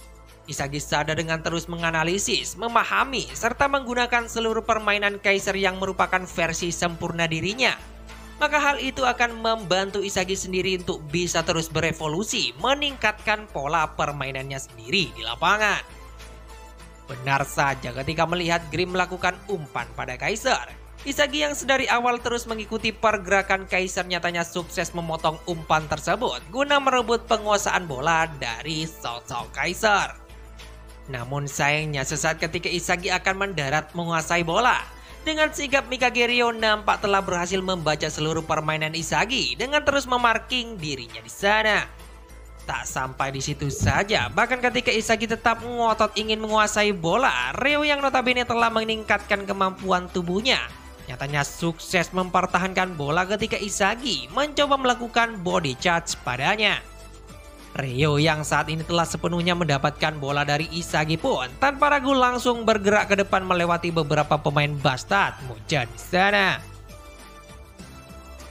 Inzaghi sadar dengan terus menganalisis, memahami, serta menggunakan seluruh permainan Kaiser yang merupakan versi sempurna dirinya. Maka hal itu akan membantu Inzaghi sendiri untuk bisa terus berevolusi, meningkatkan pola permainannya sendiri di lapangan. Benar saja ketika melihat Grim melakukan umpan pada Kaiser. Isagi yang sedari awal terus mengikuti pergerakan Kaiser nyatanya sukses memotong umpan tersebut guna merebut penguasaan bola dari sosok Kaiser. Namun sayangnya sesaat ketika Isagi akan mendarat menguasai bola, dengan sigap Mikage Ryo nampak telah berhasil membaca seluruh permainan Isagi dengan terus memarking dirinya di sana. Tak sampai di situ saja, bahkan ketika Isagi tetap ngotot ingin menguasai bola, Ryo yang notabene telah meningkatkan kemampuan tubuhnya nyatanya sukses mempertahankan bola ketika Isagi mencoba melakukan body charge padanya. Ryo yang saat ini telah sepenuhnya mendapatkan bola dari Isagi pun tanpa ragu langsung bergerak ke depan melewati beberapa pemain Bastard Munchen di sana.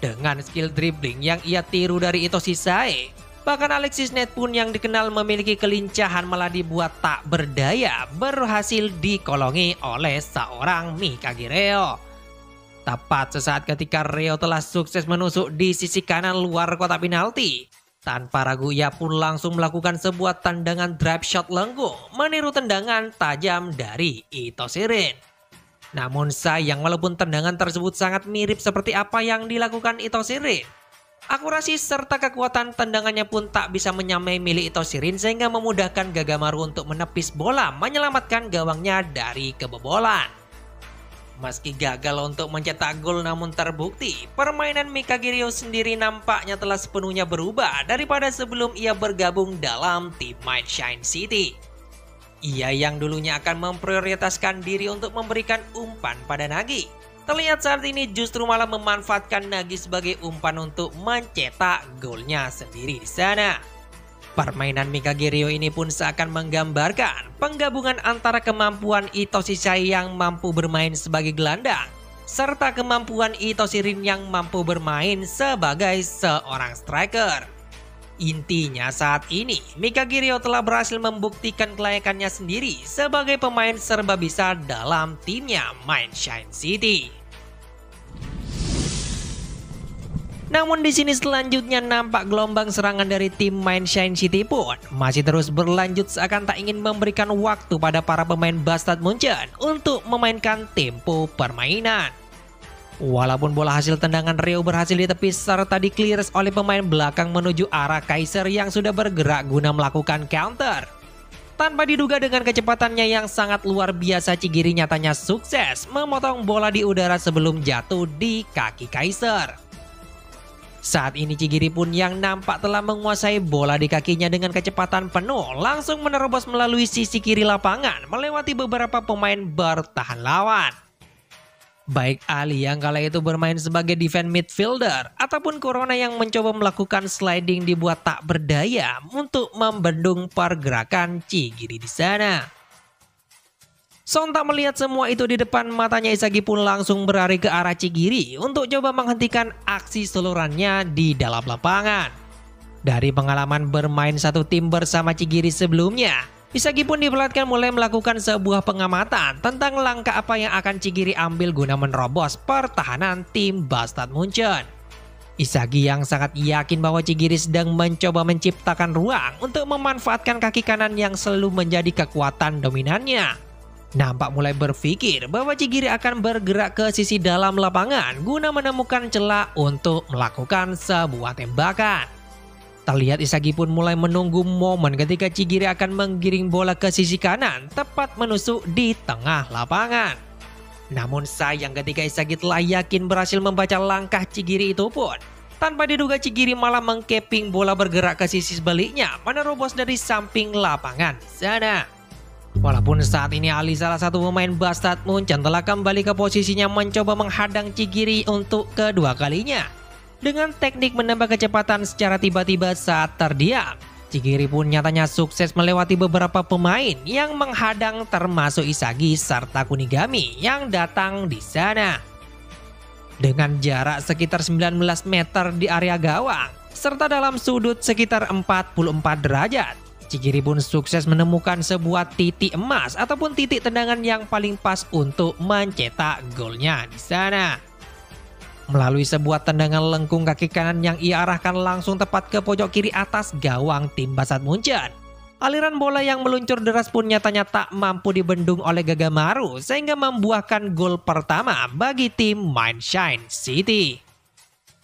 Dengan skill dribbling yang ia tiru dari Itoshi Sae, bahkan Alexis Net pun yang dikenal memiliki kelincahan malah dibuat tak berdaya berhasil dikolongi oleh seorang Mikage Ryo. Tepat sesaat ketika Ryo telah sukses menusuk di sisi kanan luar kotak penalti, tanpa ragu ia pun langsung melakukan sebuah tendangan drive shot lengkung meniru tendangan tajam dari Itoshi Rin. Namun sayang walaupun tendangan tersebut sangat mirip seperti apa yang dilakukan Itoshi Rin, akurasi serta kekuatan tendangannya pun tak bisa menyamai milik Itoshi Rin sehingga memudahkan Gagamaru untuk menepis bola menyelamatkan gawangnya dari kebobolan. Meski gagal untuk mencetak gol namun terbukti, permainan Mikage Ryo sendiri nampaknya telah sepenuhnya berubah daripada sebelum ia bergabung dalam tim Mind Shine City. Ia yang dulunya akan memprioritaskan diri untuk memberikan umpan pada Nagi, terlihat saat ini justru malah memanfaatkan Nagi sebagai umpan untuk mencetak golnya sendiri di sana. Permainan Mikage Ryo ini pun seakan menggambarkan penggabungan antara kemampuan Itoshi Sae yang mampu bermain sebagai gelandang, serta kemampuan Itoshi Rin yang mampu bermain sebagai seorang striker. Intinya saat ini, Mikage Ryo telah berhasil membuktikan kelayakannya sendiri sebagai pemain serba bisa dalam timnya Mind Shine City. Namun di sini selanjutnya nampak gelombang serangan dari tim Mind Shine City pun masih terus berlanjut seakan tak ingin memberikan waktu pada para pemain Bastard Munchen untuk memainkan tempo permainan. Walaupun bola hasil tendangan Ryo berhasil ditepis serta di-clears oleh pemain belakang menuju arah Kaiser yang sudah bergerak guna melakukan counter. Tanpa diduga dengan kecepatannya yang sangat luar biasa, Chigiri nyatanya sukses memotong bola di udara sebelum jatuh di kaki Kaiser. Saat ini Chigiri pun yang nampak telah menguasai bola di kakinya dengan kecepatan penuh langsung menerobos melalui sisi kiri lapangan melewati beberapa pemain bertahan lawan. Baik Ali yang kala itu bermain sebagai defense midfielder ataupun Corona yang mencoba melakukan sliding dibuat tak berdaya untuk membendung pergerakan Chigiri di sana. Sontak melihat semua itu di depan matanya, Isagi pun langsung berlari ke arah Chigiri untuk coba menghentikan aksi seluruhannya di dalam lapangan. Dari pengalaman bermain satu tim bersama Chigiri sebelumnya, Isagi pun diperlihatkan mulai melakukan sebuah pengamatan tentang langkah apa yang akan Chigiri ambil guna menerobos pertahanan tim Bastard Munchen. Isagi yang sangat yakin bahwa Chigiri sedang mencoba menciptakan ruang untuk memanfaatkan kaki kanan yang selalu menjadi kekuatan dominannya, nampak mulai berpikir bahwa Chigiri akan bergerak ke sisi dalam lapangan guna menemukan celah untuk melakukan sebuah tembakan. Terlihat Isagi pun mulai menunggu momen ketika Chigiri akan menggiring bola ke sisi kanan tepat menusuk di tengah lapangan. Namun sayang ketika Isagi telah yakin berhasil membaca langkah Chigiri itu pun, tanpa diduga Chigiri malah mengkeping bola bergerak ke sisi sebaliknya menerobos dari samping lapangan sana. Walaupun saat ini Ali salah satu pemain Bastard Munchen telah kembali ke posisinya mencoba menghadang Chigiri untuk kedua kalinya. Dengan teknik menambah kecepatan secara tiba-tiba saat terdiam, Chigiri pun nyatanya sukses melewati beberapa pemain yang menghadang termasuk Isagi serta Kunigami yang datang di sana. Dengan jarak sekitar 19 meter di area gawang, serta dalam sudut sekitar 44 derajat, Chigiri pun sukses menemukan sebuah titik emas ataupun titik tendangan yang paling pas untuk mencetak golnya di sana. Melalui sebuah tendangan lengkung kaki kanan yang ia arahkan langsung tepat ke pojok kiri atas gawang tim Bastard Munchen, Aliran bola yang meluncur deras pun nyatanya tak mampu dibendung oleh Gagamaru sehingga membuahkan gol pertama bagi tim Mindshine City.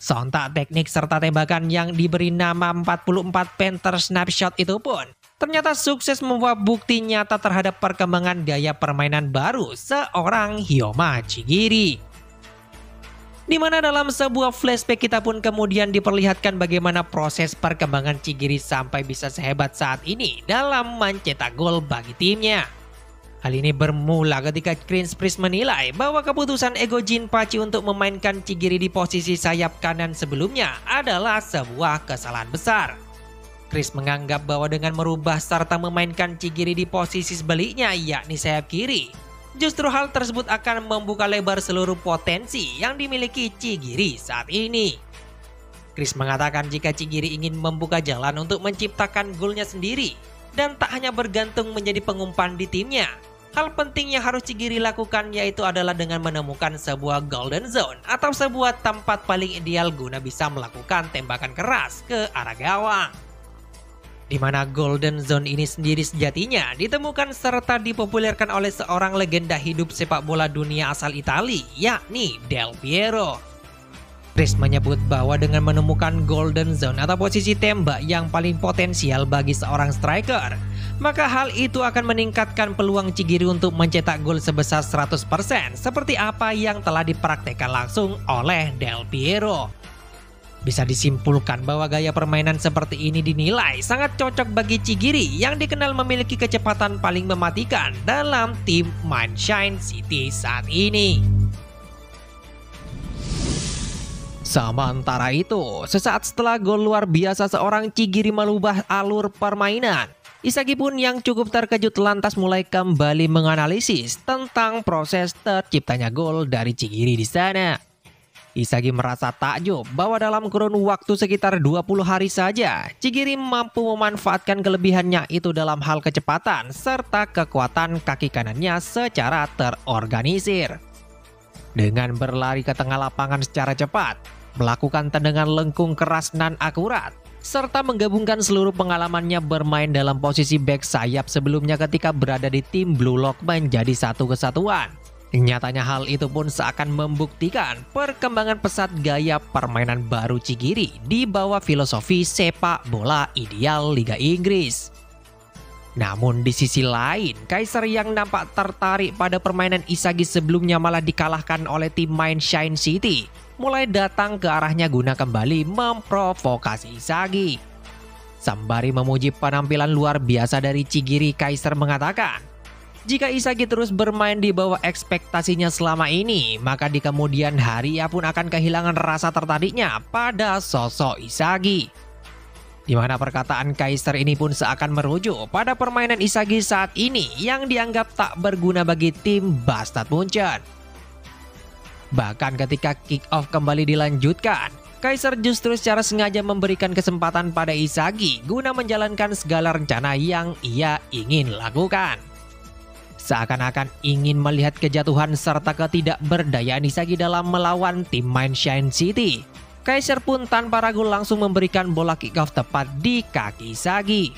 Sontak teknik serta tembakan yang diberi nama 44 Panther Snapshot itu pun ternyata sukses membawa bukti nyata terhadap perkembangan gaya permainan baru seorang Hyoma Chigiri. Di mana dalam sebuah flashback kita pun kemudian diperlihatkan bagaimana proses perkembangan Chigiri sampai bisa sehebat saat ini dalam mencetak gol bagi timnya. Hal ini bermula ketika Chris Priest menilai bahwa keputusan Ego Jinpachi untuk memainkan Chigiri di posisi sayap kanan sebelumnya adalah sebuah kesalahan besar. Chris menganggap bahwa dengan merubah serta memainkan Chigiri di posisi sebaliknya yakni sayap kiri, justru hal tersebut akan membuka lebar seluruh potensi yang dimiliki Chigiri saat ini. Chris mengatakan jika Chigiri ingin membuka jalan untuk menciptakan golnya sendiri dan tak hanya bergantung menjadi pengumpan di timnya, hal penting yang harus Chigiri lakukan yaitu adalah dengan menemukan sebuah golden zone atau sebuah tempat paling ideal guna bisa melakukan tembakan keras ke arah gawang. Di mana golden zone ini sendiri sejatinya ditemukan serta dipopulerkan oleh seorang legenda hidup sepak bola dunia asal Italia, yakni Del Piero. Chris menyebut bahwa dengan menemukan golden zone atau posisi tembak yang paling potensial bagi seorang striker, maka hal itu akan meningkatkan peluang Chigiri untuk mencetak gol sebesar 100% seperti apa yang telah dipraktekkan langsung oleh Del Piero. Bisa disimpulkan bahwa gaya permainan seperti ini dinilai sangat cocok bagi Chigiri yang dikenal memiliki kecepatan paling mematikan dalam tim Mindshine City saat ini. Sementara itu, sesaat setelah gol luar biasa seorang Chigiri merubah alur permainan, Isagi pun yang cukup terkejut lantas mulai kembali menganalisis tentang proses terciptanya gol dari Chigiri di sana. Isagi merasa takjub bahwa dalam kurun waktu sekitar 20 hari saja, Chigiri mampu memanfaatkan kelebihannya itu dalam hal kecepatan serta kekuatan kaki kanannya secara terorganisir. Dengan berlari ke tengah lapangan secara cepat, melakukan tendangan lengkung keras nan akurat, serta menggabungkan seluruh pengalamannya bermain dalam posisi back sayap sebelumnya ketika berada di tim Blue Lock menjadi satu kesatuan. Nyatanya hal itu pun seakan membuktikan perkembangan pesat gaya permainan baru Chigiri di bawah filosofi sepak bola ideal Liga Inggris. Namun di sisi lain, Kaiser yang nampak tertarik pada permainan Isagi sebelumnya malah dikalahkan oleh tim Mindshine City, mulai datang ke arahnya guna kembali memprovokasi Isagi. Sembari memuji penampilan luar biasa dari Chigiri, Kaiser mengatakan, jika Isagi terus bermain di bawah ekspektasinya selama ini, maka di kemudian hari ia pun akan kehilangan rasa tertariknya pada sosok Isagi. Di mana perkataan Kaiser ini pun seakan merujuk pada permainan Isagi saat ini yang dianggap tak berguna bagi tim Bastard Munchen. Bahkan ketika kick off kembali dilanjutkan, Kaiser justru secara sengaja memberikan kesempatan pada Isagi guna menjalankan segala rencana yang ia ingin lakukan. Seakan-akan ingin melihat kejatuhan serta ketidakberdayaan Isagi dalam melawan tim Mindshine City, Kaiser pun tanpa ragu langsung memberikan bola kick-off tepat di kaki Isagi.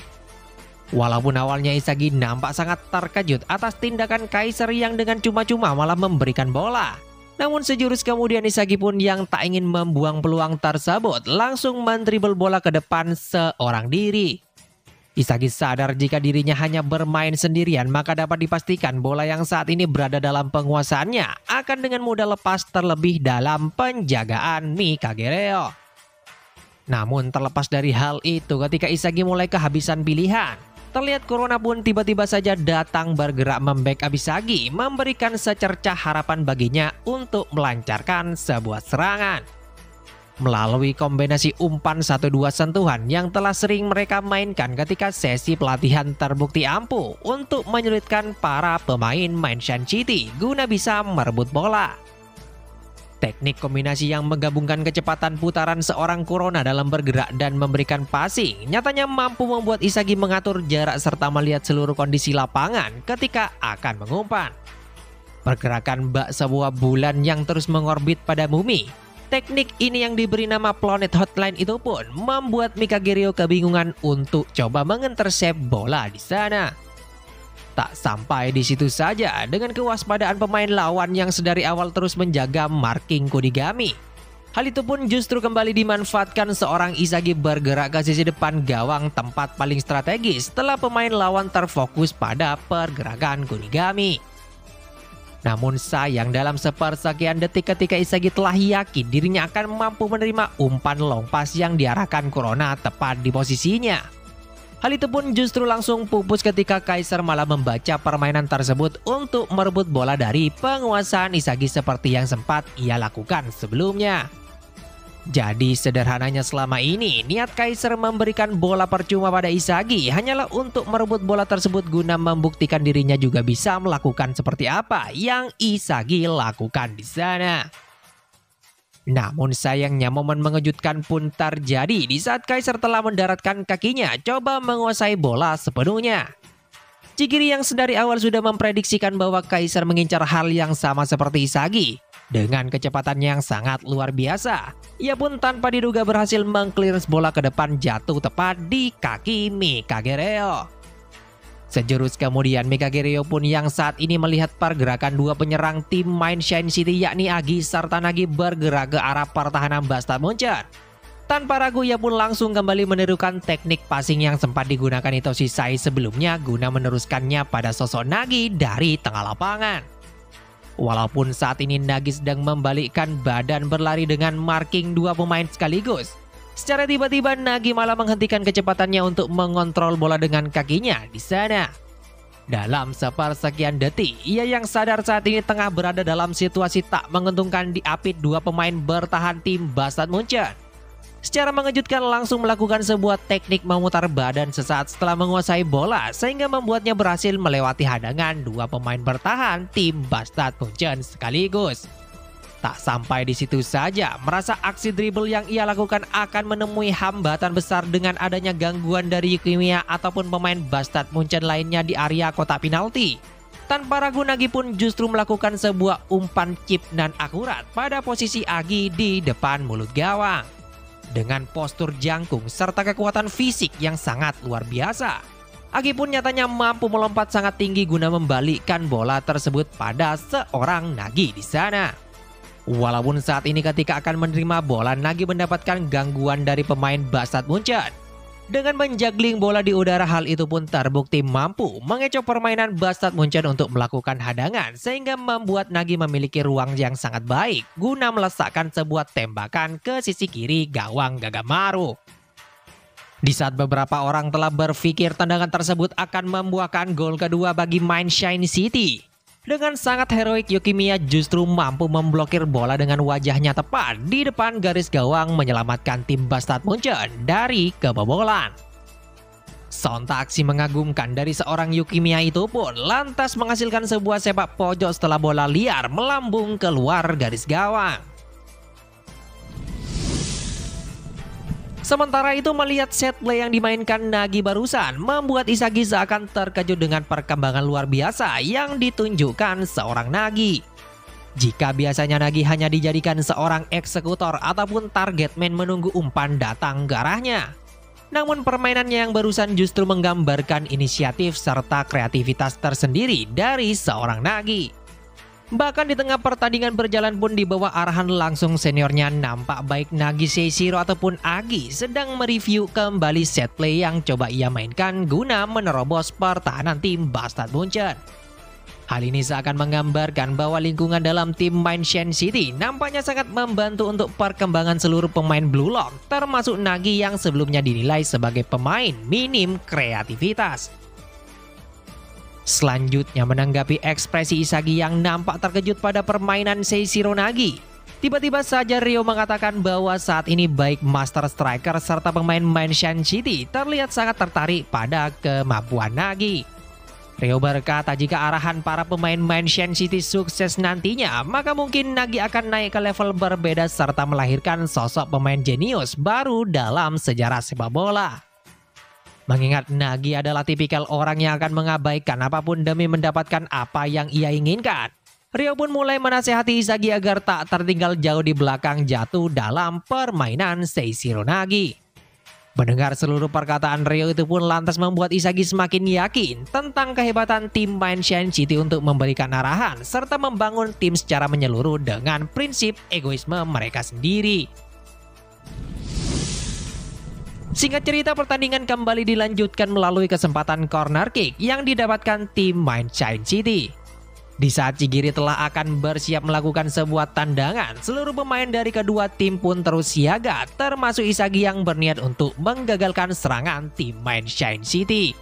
Walaupun awalnya Isagi nampak sangat terkejut atas tindakan Kaiser yang dengan cuma-cuma malah memberikan bola, namun sejurus kemudian Isagi pun yang tak ingin membuang peluang tersebut langsung mendribble bola ke depan seorang diri. Isagi sadar jika dirinya hanya bermain sendirian, maka dapat dipastikan bola yang saat ini berada dalam penguasaannya akan dengan mudah lepas terlebih dalam penjagaan Mikage Reo. Namun terlepas dari hal itu, ketika Isagi mulai kehabisan pilihan, terlihat Corona pun tiba-tiba saja datang bergerak membackup Isagi, memberikan secercah harapan baginya untuk melancarkan sebuah serangan. Melalui kombinasi umpan 1-2 sentuhan yang telah sering mereka mainkan ketika sesi pelatihan terbukti ampuh untuk menyulitkan para pemain Mindshine City guna bisa merebut bola. Teknik kombinasi yang menggabungkan kecepatan putaran seorang Corona dalam bergerak dan memberikan passing nyatanya mampu membuat Isagi mengatur jarak serta melihat seluruh kondisi lapangan ketika akan mengumpan. Pergerakan bak sebuah bulan yang terus mengorbit pada bumi Teknik ini yang diberi nama Planet Hotline itu pun membuat Mikagerio kebingungan untuk coba mengintersep bola di sana. Tak sampai di situ saja, dengan kewaspadaan pemain lawan yang sedari awal terus menjaga marking Kunigami, hal itu pun justru kembali dimanfaatkan seorang Isagi bergerak ke sisi depan gawang, tempat paling strategis setelah pemain lawan terfokus pada pergerakan Kunigami. Namun sayang, dalam sepersekian detik ketika Isagi telah yakin dirinya akan mampu menerima umpan long pass yang diarahkan Kurona tepat di posisinya, hal itu pun justru langsung pupus ketika Kaiser malah membaca permainan tersebut untuk merebut bola dari penguasaan Isagi seperti yang sempat ia lakukan sebelumnya. Jadi sederhananya selama ini niat Kaiser memberikan bola percuma pada Isagi hanyalah untuk merebut bola tersebut guna membuktikan dirinya juga bisa melakukan seperti apa yang Isagi lakukan di sana. Namun sayangnya momen mengejutkan pun terjadi di saat Kaiser telah mendaratkan kakinya coba menguasai bola sepenuhnya. Chigiri yang sedari awal sudah memprediksikan bahwa Kaiser mengincar hal yang sama seperti Isagi. Dengan kecepatan yang sangat luar biasa, ia pun tanpa diduga berhasil mengclearance bola ke depan jatuh tepat di kaki Mikagerio. Sejurus kemudian Mikagerio pun yang saat ini melihat pergerakan dua penyerang tim main Shine City yakni Agi serta Nagi bergerak ke arah pertahanan Bastard Munchen. Tanpa ragu ia pun langsung kembali menirukan teknik passing yang sempat digunakan Hitoshi Sai sebelumnya guna meneruskannya pada sosok Nagi dari tengah lapangan. Walaupun saat ini Nagi sedang membalikkan badan berlari dengan marking dua pemain sekaligus, secara tiba-tiba Nagi malah menghentikan kecepatannya untuk mengontrol bola dengan kakinya di sana. Dalam sepersekian detik, ia yang sadar saat ini tengah berada dalam situasi tak menguntungkan diapit dua pemain bertahan tim Bastard Munchen. Secara mengejutkan langsung melakukan sebuah teknik memutar badan sesaat setelah menguasai bola sehingga membuatnya berhasil melewati hadangan dua pemain bertahan tim Bastard Munchen sekaligus. Tak sampai di situ saja, merasa aksi dribble yang ia lakukan akan menemui hambatan besar dengan adanya gangguan dari Yukimiya ataupun pemain Bastard Munchen lainnya di area kotak penalti. Tanpa ragu Nagi pun justru melakukan sebuah umpan chip nan akurat pada posisi Agi di depan mulut gawang. Dengan postur jangkung serta kekuatan fisik yang sangat luar biasa, Agi pun nyatanya mampu melompat sangat tinggi guna membalikkan bola tersebut pada seorang Nagi di sana. Walaupun saat ini ketika akan menerima bola, Nagi mendapatkan gangguan dari pemain Bastard Munchen. Dengan menjagling bola di udara, hal itu pun terbukti mampu mengecoh permainan Bastard Munchen untuk melakukan hadangan sehingga membuat Nagi memiliki ruang yang sangat baik guna meletakkan sebuah tembakan ke sisi kiri gawang Gagamaru. Di saat beberapa orang telah berpikir tendangan tersebut akan membuahkan gol kedua bagi main Shine City, dengan sangat heroik Yukimiya justru mampu memblokir bola dengan wajahnya tepat di depan garis gawang menyelamatkan tim Bastard Munchen dari kebobolan. Sontak aksi mengagumkan dari seorang Yukimiya itu pun lantas menghasilkan sebuah sepak pojok setelah bola liar melambung keluar garis gawang. Sementara itu melihat set play yang dimainkan Nagi barusan membuat Isagi seakan terkejut dengan perkembangan luar biasa yang ditunjukkan seorang Nagi. Jika biasanya Nagi hanya dijadikan seorang eksekutor ataupun target man menunggu umpan datang ke arahnya, namun permainannya yang barusan justru menggambarkan inisiatif serta kreativitas tersendiri dari seorang Nagi. Bahkan di tengah pertandingan berjalan pun di bawah arahan langsung seniornya, nampak baik Nagi Seishiro ataupun Agi sedang mereview kembali set play yang coba ia mainkan guna menerobos pertahanan tim Bastard Munchen. Hal ini seakan menggambarkan bahwa lingkungan dalam tim main Shine City nampaknya sangat membantu untuk perkembangan seluruh pemain Blue Lock, termasuk Nagi yang sebelumnya dinilai sebagai pemain minim kreativitas. Selanjutnya menanggapi ekspresi Isagi yang nampak terkejut pada permainan Seishiro Nagi, tiba-tiba saja Ryo mengatakan bahwa saat ini baik Master Striker serta pemain main Shine City terlihat sangat tertarik pada kemampuan Nagi. Ryo berkata jika arahan para pemain main Shine City sukses nantinya, maka mungkin Nagi akan naik ke level berbeda serta melahirkan sosok pemain jenius baru dalam sejarah sepak bola. Mengingat Nagi adalah tipikal orang yang akan mengabaikan apapun demi mendapatkan apa yang ia inginkan, Ryo pun mulai menasehati Isagi agar tak tertinggal jauh di belakang jatuh dalam permainan Seishiro Nagi. Mendengar seluruh perkataan Ryo itu pun lantas membuat Isagi semakin yakin tentang kehebatan tim Mind Shine City untuk memberikan arahan serta membangun tim secara menyeluruh dengan prinsip egoisme mereka sendiri. Singkat cerita, pertandingan kembali dilanjutkan melalui kesempatan corner kick yang didapatkan tim Mind Shine City. Di saat Chigiri telah akan bersiap melakukan sebuah tendangan, seluruh pemain dari kedua tim pun terus siaga, termasuk Isagi yang berniat untuk menggagalkan serangan tim Mind Shine City.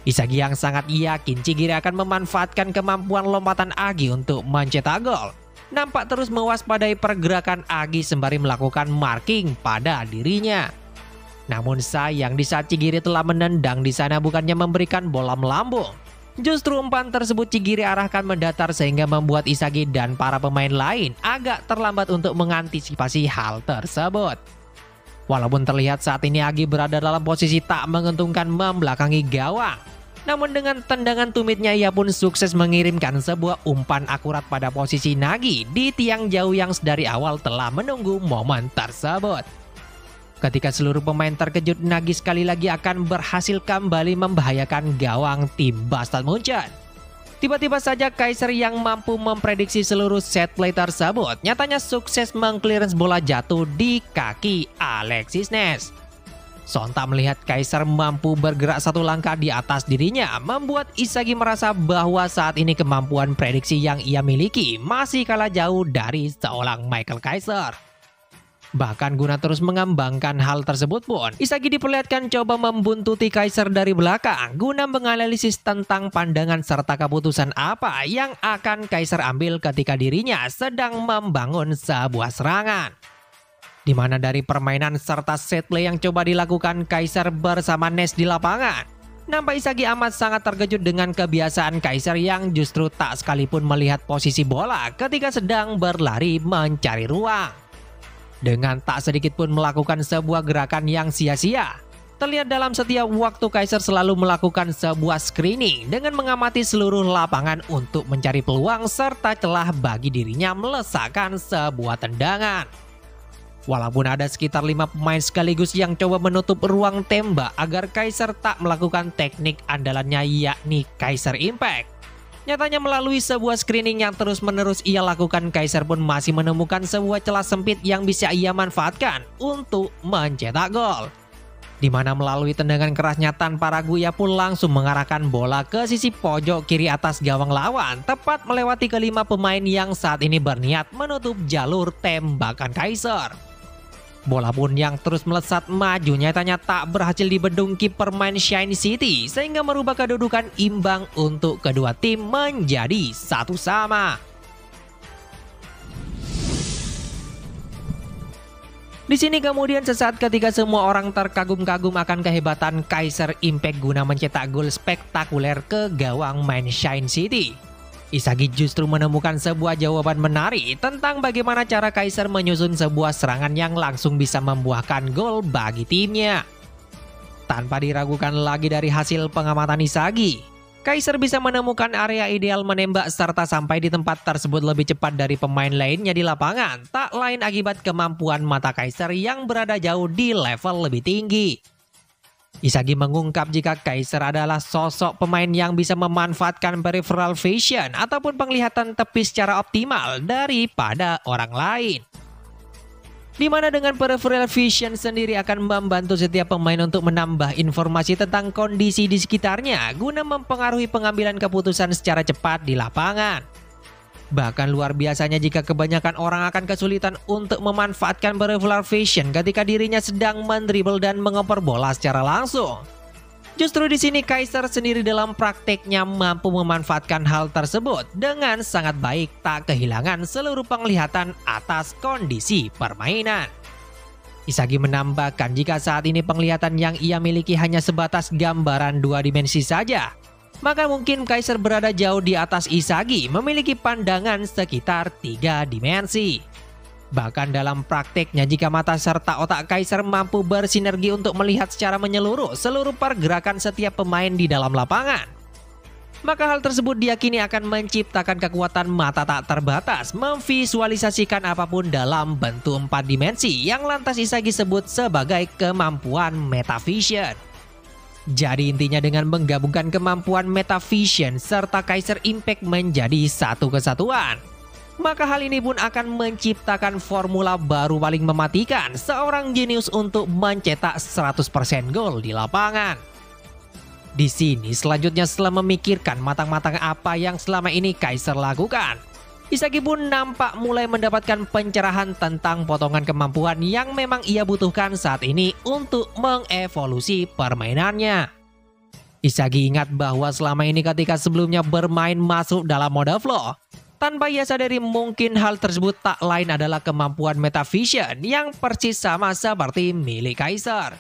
Isagi yang sangat yakin Chigiri akan memanfaatkan kemampuan lompatan Agi untuk mencetak gol, nampak terus mewaspadai pergerakan Agi sembari melakukan marking pada dirinya. Namun sayang, di saat Chigiri telah menendang di sana bukannya memberikan bola melambung. Justru umpan tersebut Chigiri arahkan mendatar sehingga membuat Isagi dan para pemain lain agak terlambat untuk mengantisipasi hal tersebut. Walaupun terlihat saat ini Agi berada dalam posisi tak menguntungkan membelakangi gawang, namun dengan tendangan tumitnya ia pun sukses mengirimkan sebuah umpan akurat pada posisi Nagi di tiang jauh yang dari awal telah menunggu momen tersebut. Ketika seluruh pemain terkejut, Nagi sekali lagi akan berhasil kembali membahayakan gawang tim Bastard Munchen. Tiba-tiba saja Kaiser yang mampu memprediksi seluruh set play tersebut nyatanya sukses mengclearance bola jatuh di kaki Alexis Ness. Sontak melihat Kaiser mampu bergerak satu langkah di atas dirinya, membuat Isagi merasa bahwa saat ini kemampuan prediksi yang ia miliki masih kalah jauh dari seorang Michael Kaiser. Bahkan guna terus mengembangkan hal tersebut pun, Isagi diperlihatkan coba membuntuti Kaiser dari belakang guna menganalisis tentang pandangan serta keputusan apa yang akan Kaiser ambil ketika dirinya sedang membangun sebuah serangan. Di mana dari permainan serta set play yang coba dilakukan Kaiser bersama Ness di lapangan, nampak Isagi amat sangat terkejut dengan kebiasaan Kaiser yang justru tak sekalipun melihat posisi bola ketika sedang berlari mencari ruang. Dengan tak sedikit pun melakukan sebuah gerakan yang sia-sia, terlihat dalam setiap waktu Kaiser selalu melakukan sebuah screening dengan mengamati seluruh lapangan untuk mencari peluang serta celah bagi dirinya melesakkan sebuah tendangan. Walaupun ada sekitar 5 pemain sekaligus yang coba menutup ruang tembak agar Kaiser tak melakukan teknik andalannya yakni Kaiser Impact, nyatanya melalui sebuah screening yang terus-menerus ia lakukan, Kaiser pun masih menemukan sebuah celah sempit yang bisa ia manfaatkan untuk mencetak gol. Di mana melalui tendangan kerasnya tanpa ragu ia pun langsung mengarahkan bola ke sisi pojok kiri atas gawang lawan, tepat melewati kelima pemain yang saat ini berniat menutup jalur tembakan Kaiser. Bola pun yang terus melesat maju nyatanya tak berhasil dibendung kiper Mind Shine City sehingga merubah kedudukan imbang untuk kedua tim menjadi 1-1. Di sini kemudian sesaat ketika semua orang terkagum-kagum akan kehebatan Kaiser Impact guna mencetak gol spektakuler ke gawang Mind Shine City, Isagi justru menemukan sebuah jawaban menarik tentang bagaimana cara Kaiser menyusun sebuah serangan yang langsung bisa membuahkan gol bagi timnya. Tanpa diragukan lagi dari hasil pengamatan Isagi, Kaiser bisa menemukan area ideal menembak serta sampai di tempat tersebut lebih cepat dari pemain lainnya di lapangan, tak lain akibat kemampuan mata Kaiser yang berada jauh di level lebih tinggi. Isagi mengungkap jika Kaiser adalah sosok pemain yang bisa memanfaatkan peripheral vision ataupun penglihatan tepi secara optimal daripada orang lain. Di mana dengan peripheral vision sendiri akan membantu setiap pemain untuk menambah informasi tentang kondisi di sekitarnya guna mempengaruhi pengambilan keputusan secara cepat di lapangan. Bahkan luar biasanya jika kebanyakan orang akan kesulitan untuk memanfaatkan peripheral vision ketika dirinya sedang mendribble dan mengoper bola secara langsung. Justru di sini Kaiser sendiri dalam prakteknya mampu memanfaatkan hal tersebut dengan sangat baik, tak kehilangan seluruh penglihatan atas kondisi permainan. Isagi menambahkan jika saat ini penglihatan yang ia miliki hanya sebatas gambaran 2 dimensi saja, maka mungkin Kaiser berada jauh di atas Isagi memiliki pandangan sekitar 3 dimensi. Bahkan dalam prakteknya jika mata serta otak Kaiser mampu bersinergi untuk melihat secara menyeluruh seluruh pergerakan setiap pemain di dalam lapangan, Maka hal tersebut diyakini akan menciptakan kekuatan mata tak terbatas, memvisualisasikan apapun dalam bentuk 4 dimensi yang lantas Isagi sebut sebagai kemampuan metavision. Jadi intinya dengan menggabungkan kemampuan metavision serta Kaiser Impact menjadi satu kesatuan, maka hal ini pun akan menciptakan formula baru paling mematikan seorang jenius untuk mencetak 100% gol di lapangan. Di sini selanjutnya setelah memikirkan matang-matang apa yang selama ini Kaiser lakukan, Isagi pun nampak mulai mendapatkan pencerahan tentang potongan kemampuan yang memang ia butuhkan saat ini untuk mengevolusi permainannya. Isagi ingat bahwa selama ini ketika sebelumnya bermain masuk dalam mode flow, tanpa ia sadari mungkin hal tersebut tak lain adalah kemampuan metavision yang persis sama seperti milik Kaiser.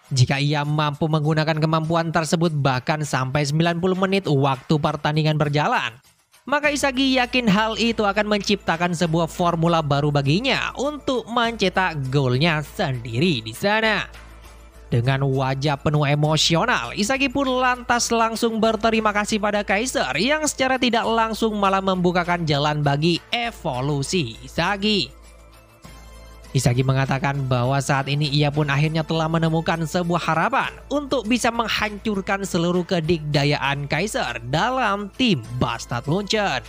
Jika ia mampu menggunakan kemampuan tersebut bahkan sampai 90 menit waktu pertandingan berjalan, maka Isagi yakin hal itu akan menciptakan sebuah formula baru baginya untuk mencetak golnya sendiri di sana. Dengan wajah penuh emosional, Isagi pun lantas langsung berterima kasih pada Kaiser yang secara tidak langsung malah membukakan jalan bagi evolusi Isagi. Isagi mengatakan bahwa saat ini ia pun akhirnya telah menemukan sebuah harapan untuk bisa menghancurkan seluruh kedikdayaan Kaiser dalam tim Bastard Launcher.